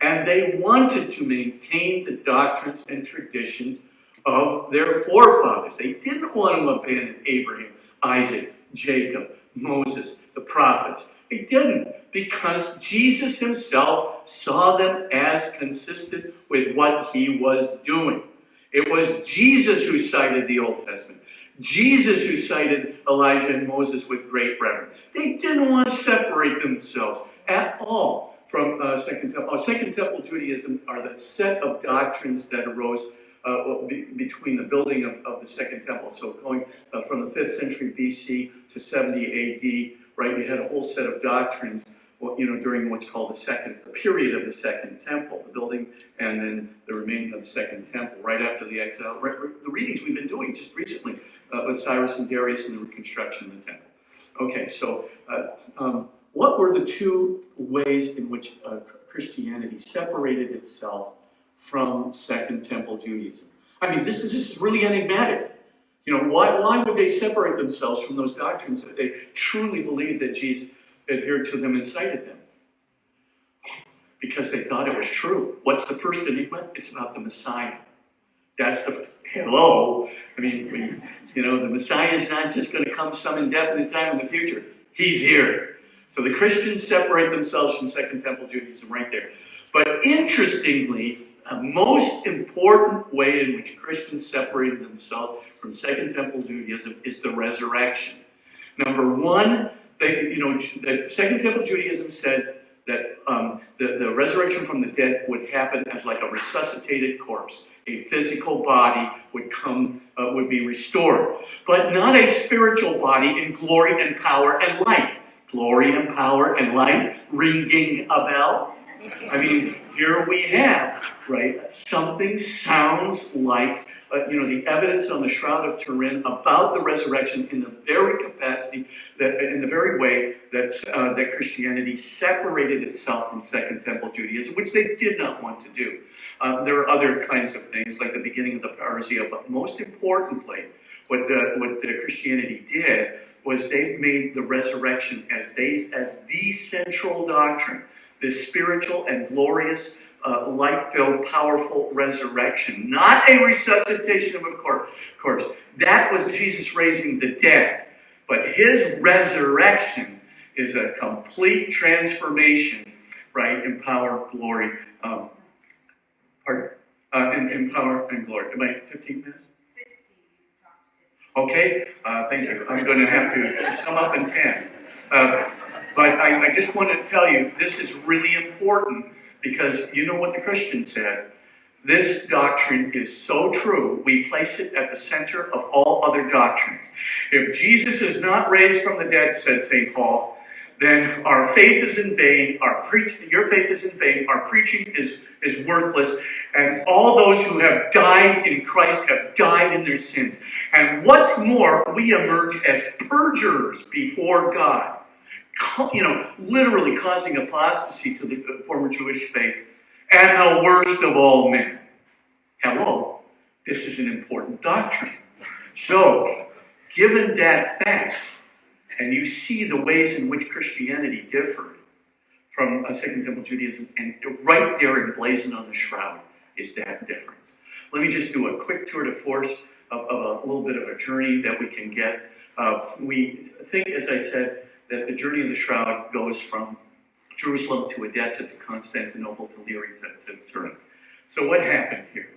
And they wanted to maintain the doctrines and traditions of their forefathers. They didn't want to abandon Abraham, Isaac, Jacob, Moses, the prophets. They didn't, because Jesus himself saw them as consistent with what he was doing. It was Jesus who cited the Old Testament. Jesus who cited Elijah and Moses with great reverence. They didn't want to separate themselves at all from Second Temple. Second Temple Judaism are the set of doctrines that arose between the building of the Second Temple. So going from the 5th century BC to 70 AD, right, you had a whole set of doctrines, during what's called the period of the Second Temple, the building and then the remaining of the Second Temple, right after the exile. The readings we've been doing just recently with Cyrus and Darius and the reconstruction of the temple. Okay, so what were the two ways in which Christianity separated itself from Second Temple Judaism? This is really enigmatic. Why would they separate themselves from those doctrines that they truly believed that Jesus adhered to them and cited them? Because they thought it was true. What's the first enigma? It's about the Messiah. That's the hello. The Messiah is not just going to come some indefinite time in the future. He's here. So the Christians separate themselves from Second Temple Judaism right there. But interestingly, a most important way in which Christians separated themselves from Second Temple Judaism is the resurrection. Number one, Second Temple Judaism said that the resurrection from the dead would happen as like a resuscitated corpse. A physical body would be restored, but not a spiritual body in glory and power and light. Glory and power and light, ringing a bell. Here we have, right, something sounds like, the evidence on the Shroud of Turin about the resurrection in the very capacity, in the very way that Christianity separated itself from Second Temple Judaism, which they did not want to do. There are other kinds of things, like the beginning of the parousia, but most importantly, what Christianity did was they made the resurrection as the central doctrine, this spiritual and glorious, light-filled, powerful resurrection, not a resuscitation of a corpse. That was Jesus raising the dead, but his resurrection is a complete transformation, right, in power, glory, in power and glory. Am I 15 minutes? Okay, thank you. I'm going to have to sum up in 10. But I just want to tell you, this is really important because you know what the Christian said. This doctrine is so true, we place it at the center of all other doctrines. If Jesus is not raised from the dead, said St. Paul, then our faith is in vain, your faith is in vain, our preaching is worthless, and all those who have died in Christ have died in their sins. And what's more, we emerge as perjurers before God. literally causing apostasy to the former Jewish faith, and the worst of all men. Hello, this is an important doctrine. So, given that fact, and you see the ways in which Christianity differed from Second Temple Judaism, and right there emblazoned on the shroud is that difference. Let me just do a quick tour de force of a little bit of a journey that we can get. We think, as I said, that the journey of the shroud goes from Jerusalem to Edessa to Constantinople to Liri to Turin. So what happened here?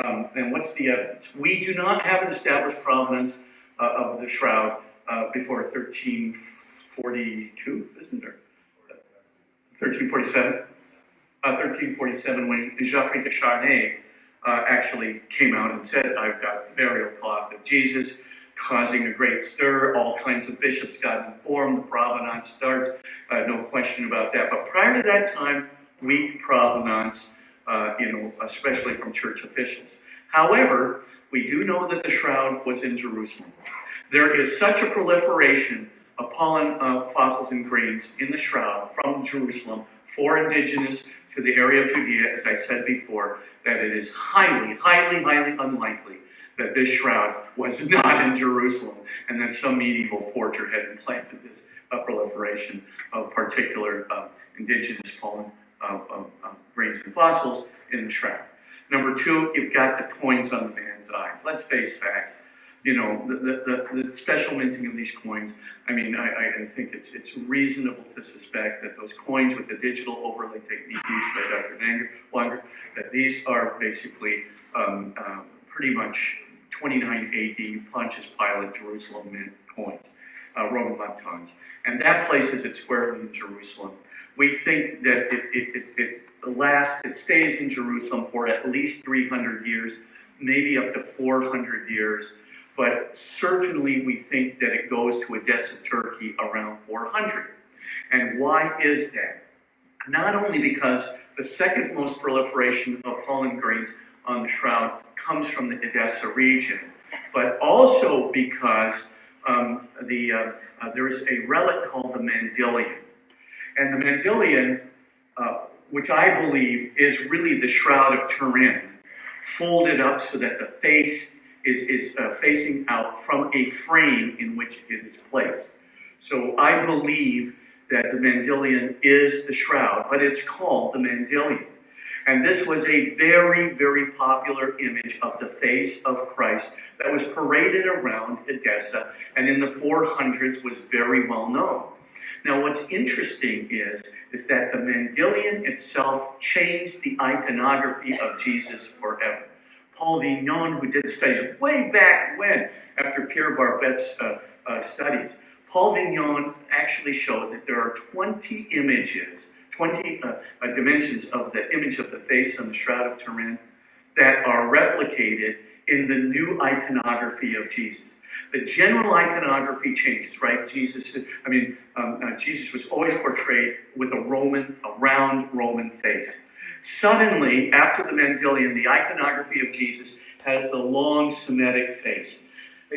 And what's the evidence? We do not have an established provenance of the shroud before 1342, isn't there? 1347. 1347, when Geoffrey de Charnay actually came out and said, "I've got burial cloth of Jesus," causing a great stir. All kinds of bishops got informed. The provenance starts, no question about that. But prior to that time, weak provenance, especially from church officials. However, we do know that the shroud was in Jerusalem. There is such a proliferation of pollen fossils and grains in the shroud from Jerusalem for indigenous to the area of Judea, as I said before, that it is highly, highly, highly unlikely that this shroud was not in Jerusalem and that some medieval forger had implanted this proliferation of particular indigenous pollen grains and fossils in the shroud. Number two, you've got the coins on the man's eyes. Let's face facts. The special minting of these coins, I think it's reasonable to suspect that those coins with the digital overlay technique used by Dr. Wanger, that these are basically pretty much 29 AD Pontius Pilate Jerusalem mint coins, Roman leptons. And that places it squarely in Jerusalem. We think that it stays in Jerusalem for at least 300 years, maybe up to 400 years. But certainly we think that it goes to Edessa, Turkey around 400. And why is that? Not only because the second most proliferation of pollen grains on the shroud comes from the Edessa region, but also because there is a relic called the Mandylion. And the Mandylion, which I believe is really the Shroud of Turin, folded up so that the face is facing out from a frame in which it is placed. So I believe that the Mandylion is the shroud, but it's called the Mandylion. And this was a very, very popular image of the face of Christ that was paraded around Edessa, and in the 400s was very well known. Now, what's interesting is that the Mandylion itself changed the iconography of Jesus forever. Paul Vignon, who did the studies way back when, after Pierre Barbet's studies, Paul Vignon actually showed that there are 20 images, 20 dimensions of the image of the face on the Shroud of Turin that are replicated in the new iconography of Jesus. The general iconography changes, right? Jesus was always portrayed with a round Roman face. Suddenly, after the Mandylion, the iconography of Jesus has the long Semitic face.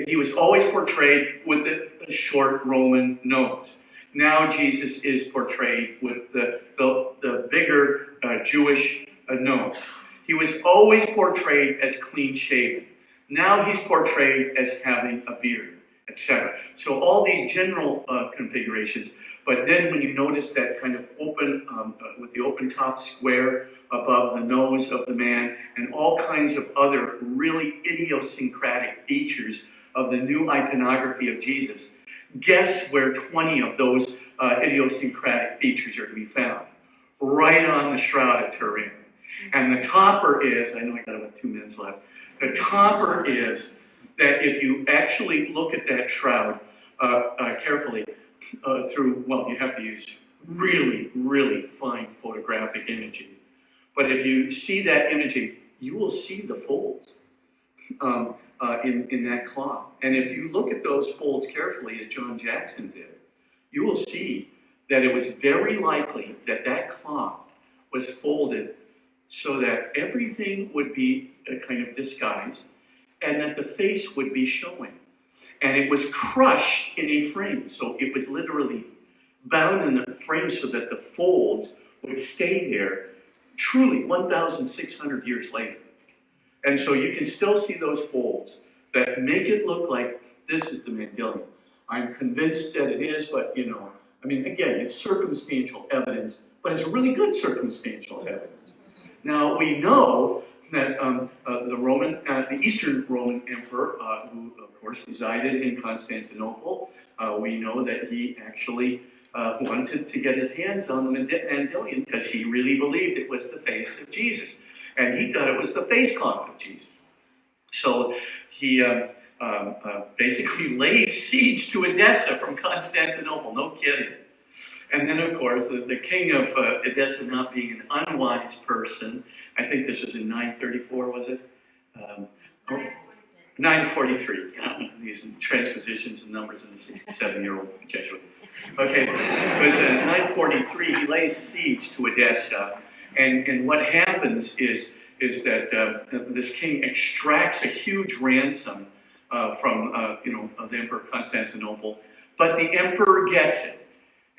He was always portrayed with a short Roman nose. Now Jesus is portrayed with the bigger Jewish nose. He was always portrayed as clean-shaven. Now he's portrayed as having a beard, etc. So all these general configurations. But then when you notice that kind of open, with the open top square above the nose of the man, and all kinds of other really idiosyncratic features of the new iconography of Jesus, guess where 20 of those idiosyncratic features are to be found? Right on the Shroud of Turin. And the topper is, I know I got about 2 minutes left, the topper is that if you actually look at that shroud carefully you have to use really, really fine photographic imaging. But if you see that imaging, you will see the folds in that cloth. And if you look at those folds carefully, as John Jackson did, you will see that it was very likely that that cloth was folded so that everything would be kind of disguised and that the face would be showing. And it was crushed in a frame, so it was literally bound in the frame so that the folds would stay there truly 1,600 years later. And so you can still see those folds that make it look like this is the Mandela. I'm convinced that it is, but I mean, again, it's circumstantial evidence, but it's really good circumstantial evidence. Now, we know that the Eastern Roman Emperor, who of course resided in Constantinople, we know that he actually wanted to get his hands on the Mandelion because he really believed it was the face of Jesus. And he thought it was the face cloth of Jesus. So he basically laid siege to Edessa from Constantinople, no kidding. And then, of course, the king of Edessa, not being an unwise person, I think this was in 934, was it? 943. These transpositions and numbers in the 67-year-old Jesuit. Okay, it was in 943, he lays siege to Edessa. And what happens is that this king extracts a huge ransom from the Emperor of Constantinople, but the emperor gets it.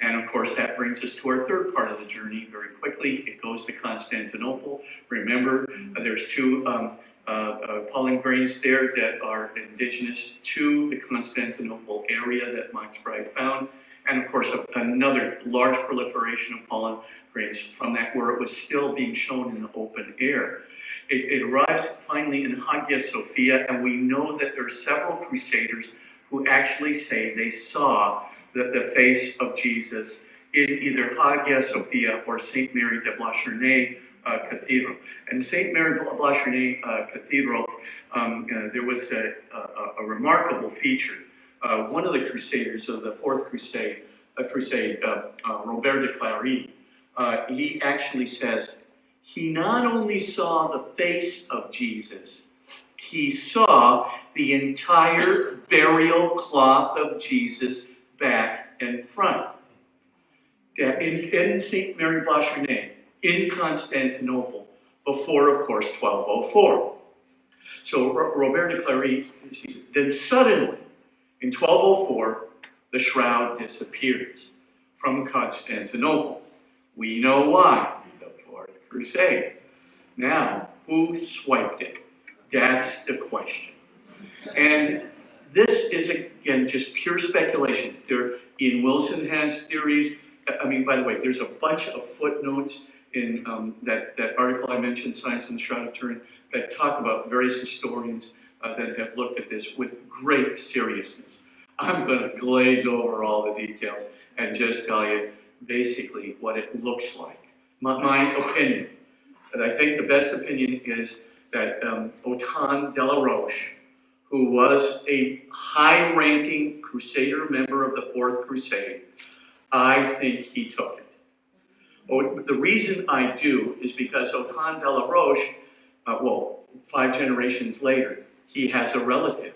And of course, that brings us to our third part of the journey very quickly. It goes to Constantinople. Remember, there's two pollen grains there that are indigenous to the Constantinople area that Max Bride found. And of course, another large proliferation of pollen grains from that where it was still being shown in the open air. It arrives finally in Hagia Sophia, and we know that there are several crusaders who actually say they saw the face of Jesus in either Hagia Sophia or St. Mary de Blachernae Cathedral. And St. Mary de Blachernae Cathedral, there was a remarkable feature. One of the crusaders of the Fourth Crusade, Robert de Clary, he actually says, he not only saw the face of Jesus, he saw the entire burial cloth of Jesus back and front. In St. Mary Blachernae, in Constantinople, before, of course, 1204. So Robert de Clary, then suddenly, in 1204, the shroud disappears from Constantinople. We know why. The Fourth Crusade. Now, who swiped it? That's the question. And this is, again, just pure speculation. Ian Wilson has theories. I mean, by the way, there's a bunch of footnotes in that article I mentioned, Science in the Shroud of Turin, that talk about various historians that have looked at this with great seriousness. I'm going to glaze over all the details and just tell you basically what it looks like. My opinion. And I think the best opinion is that Othon de la Roche, who was a high-ranking Crusader member of the Fourth Crusade, I think he took it. The reason I do is because Othon de la Roche, 5 generations later, he has a relative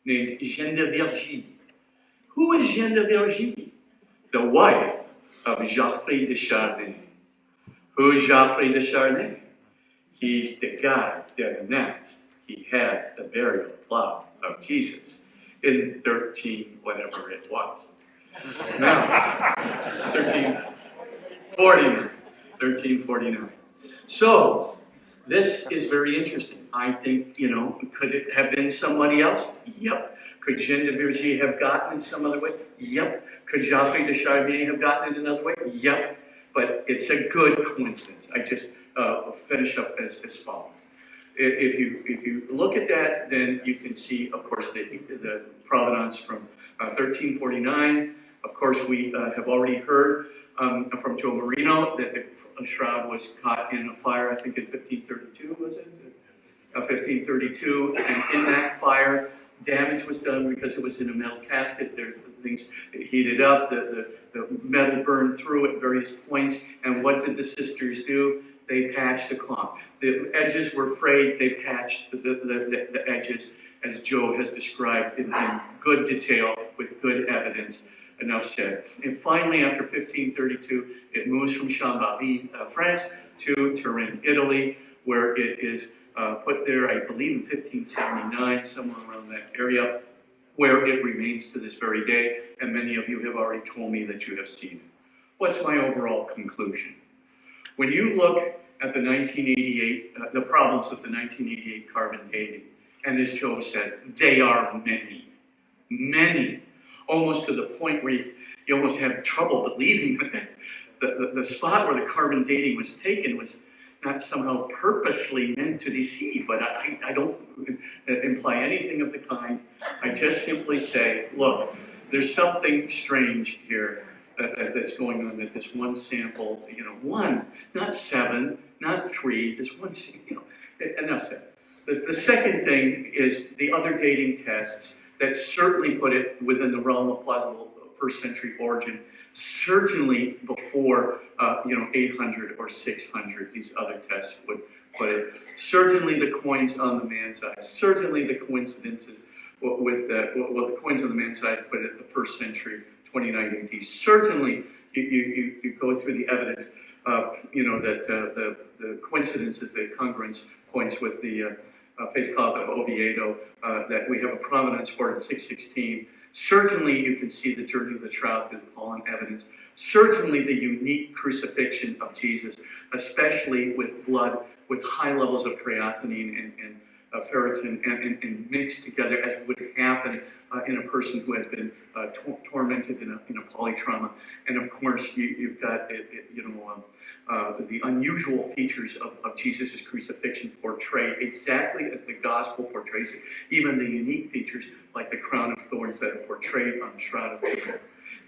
named Jeanne de Virgie. Who is Jeanne de Virgie? The wife of Geoffrey de Charny. Who is Geoffrey de Charny? He's the guy that announced he had the burial plot of Jesus in whatever it was. Now, 1349. So, this is very interesting. I think, could it have been somebody else? Yep. Could Jeanne de Virgie have gotten it some other way? Yep. Could Geoffrey de Charny have gotten it another way? Yep. But it's a good coincidence. I just finish up as follows. If you look at that, then you can see, of course, the provenance from 1349. Of course, we have already heard from Joe Marino that the shroud was caught in a fire, I think in 1532, was it? 1532, and in that fire, damage was done because it was in a metal casket. There things heated up, the metal burned through at various points, and what did the sisters do? They patched the cloth. The edges were frayed, they patched the edges, as Joe has described in good detail with good evidence. Enough said. And finally, after 1532, it moves from Chambéry, France, to Turin, Italy, where it is put there, I believe, in 1579, somewhere around that area, where it remains to this very day, and many of you have already told me that you have seen it. What's my overall conclusion? When you look at the 1988, the problems of the 1988 carbon dating, and as Joe said, they are many, many, almost to the point where you almost have trouble believing that the spot where the carbon dating was taken was not somehow purposely meant to deceive, but I don't imply anything of the kind. I just simply say, look, there's something strange here that's going on, that this one sample, one, not 7, not 3, this one, enough said. The second thing is the other dating tests that certainly put it within the realm of plausible first century origin, certainly before 800 or 600, these other tests would put it. Certainly the coins on the man's side, certainly the coincidences with the coins on the man's side put it the first century, 29 AD. Certainly you go through the evidence, that the coincidences, the congruence points with the face cloth of Oviedo, that we have a provenance for it in 616. Certainly you can see the journey of the Shroud through the Pauline evidence. Certainly the unique crucifixion of Jesus, especially with blood, with high levels of creatinine and ferritin and mixed together, as would happen in a person who had been tormented in a polytrauma. And of course, you've got the unusual features of Jesus' crucifixion portrayed exactly as the gospel portrays it. Even the unique features, like the crown of thorns that are portrayed on the Shroud of Turin.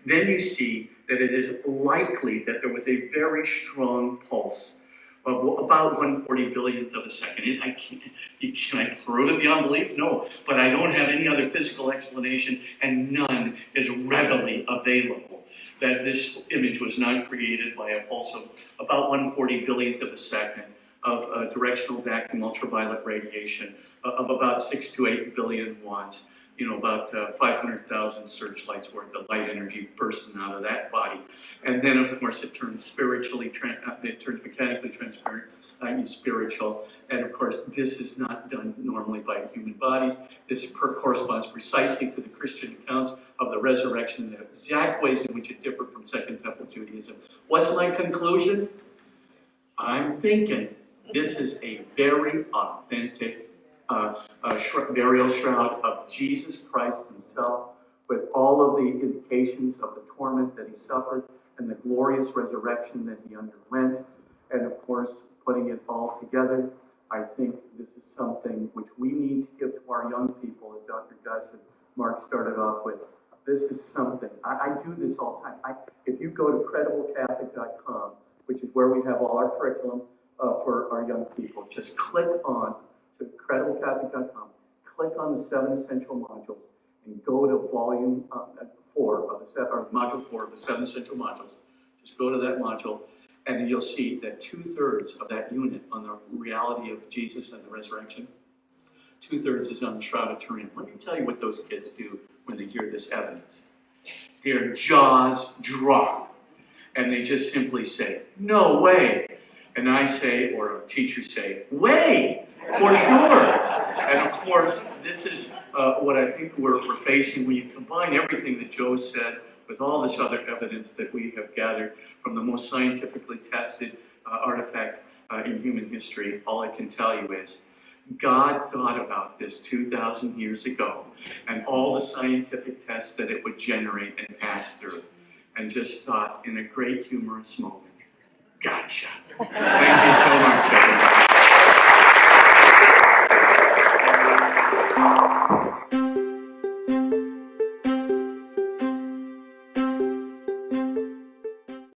Then you see that it is likely that there was a very strong pulse of about 1/40 billionth of a second. Can I prove it beyond belief? No, but I don't have any other physical explanation, and none is readily available, that this image was not created by a pulse of about 1/40 billionth of a second of directional vacuum ultraviolet radiation of about 6 to 8 billion watts. About 500,000 searchlights worth of light energy bursting out of that body. And then, of course, it turns mechanically transparent, i.e. spiritual. And, of course, this is not done normally by human bodies. This corresponds precisely to the Christian accounts of the resurrection, the exact ways in which it differed from Second Temple Judaism. What's my conclusion? I'm thinking this is a very authentic burial shroud of Jesus Christ himself, with all of the indications of the torment that he suffered and the glorious resurrection that he underwent. And of course, putting it all together, I think this is something which we need to give to our young people, as Dr. Gus and Mark started off with. This is something, I do this all the time. If you go to crediblecatholic.com, which is where we have all our curriculum for our young people, just click on to crediblecatholic.com, click on the 7 essential modules, and go to volume 4 of module 4 of the 7 essential modules. Just go to that module, and you'll see that 2/3 of that unit on the reality of Jesus and the resurrection, 2/3 is on the Shroud of Turin. Let me tell you what those kids do when they hear this evidence. Their jaws drop, and they just simply say, "No way." And I say, or a teacher say, "Way, for sure." And of course, this is what I think we're facing when you combine everything that Joe said with all this other evidence that we have gathered from the most scientifically tested artifact in human history. All I can tell you is God thought about this 2,000 years ago and all the scientific tests that it would generate and pass through, and just thought in a great humorous moment, gotcha. Thank you so much, everybody.